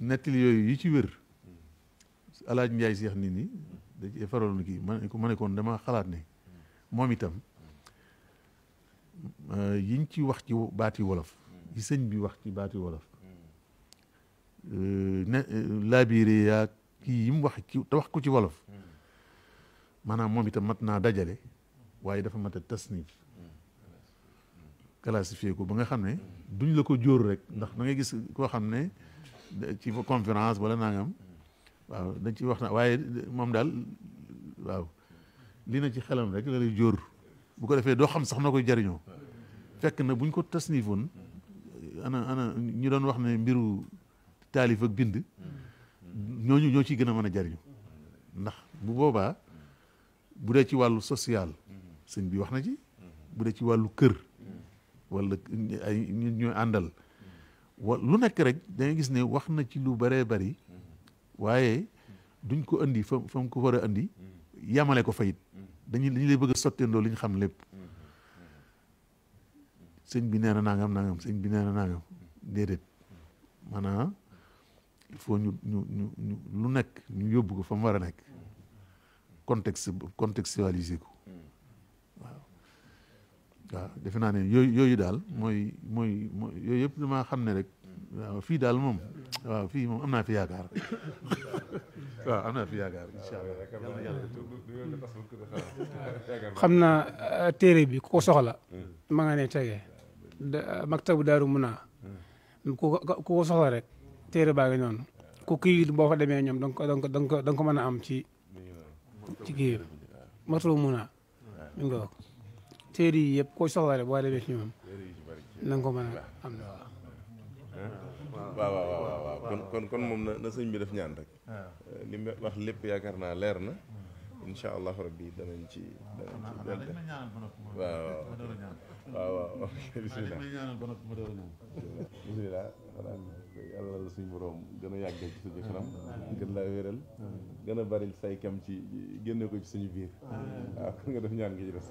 nettali yooyu yi ci wér alaaj Njaay Seex nit ñi da ci faral kii ma ne koon dama xalaat ne moom itam yiñ ci wax ci baati wolof yi sëñ bi wax ci baati wolof ne laabiire yaa kii yi mu wax ci te wax ko ci wolof maanaam moom itam mat naa dajale waaye dafa mat a tasnif classifié ko ba nga xam ne duñ la ko jóor rek ndax da ngay gis koo xam ne ci conférence wala nangam waaw dañ ci wax na waaye moom daal waaw li na ci xelam rek la lay jóor bu ko defee doo xam sax noo koy jariñoo fekk na buñ ko tasnifoon ana ñu doon wax ne mbiru taalif ak bind ñooñu ñoo ciy gën a mën a jariñu ndax bu boobaa bu dee ci wàllu social sëñ bi wax na ci bu dee ci wàllu kër wala ay nit ñooy àndal lu nekk rek da ngay gis ne wax na ci lu bëree bëri waaye duñ ko andi fa mu ko war a andi yamale ko fayit dañu lay bëgg a sotteendoo li ñu xam lépp sëñ bi nee na nangam sëñ bi nee na nangam déedéet maanaam il faut ñu lu nekk ñu yóbbu ko fa mu war a nekk contextualiser ko waaw defe naa ne yooyu daal mooy yooyu yëpp damaa xam ne rek waaw fii daal moom waaw fii moom am naa fi yaakaar waaw am naa fi yaakaar incha allah xam naa téere bi ku ko soxla ma nga ne tege maktabu Daaru Munaa ku ko soxla rek téere baa ngi noonu ku kii boo fa demee ñoom da nga ko mën a am ci kii maktabu Munaa mi nga téere yi yëpp koo soxla rek boo demee ci ñoom na nga ko mën a am na waaw kon moom na sëñ bi def ñaan rek li mu wax lépp yaakaar naa leer na incha allah rabbi danañ ci waaw bismillah yàlla la suñu borom gën a yàggal ci suñu kanam gën laa wéral gën a bari say kam ci génne ko ci suñu biir waaw kon nga def ñaan gi ci def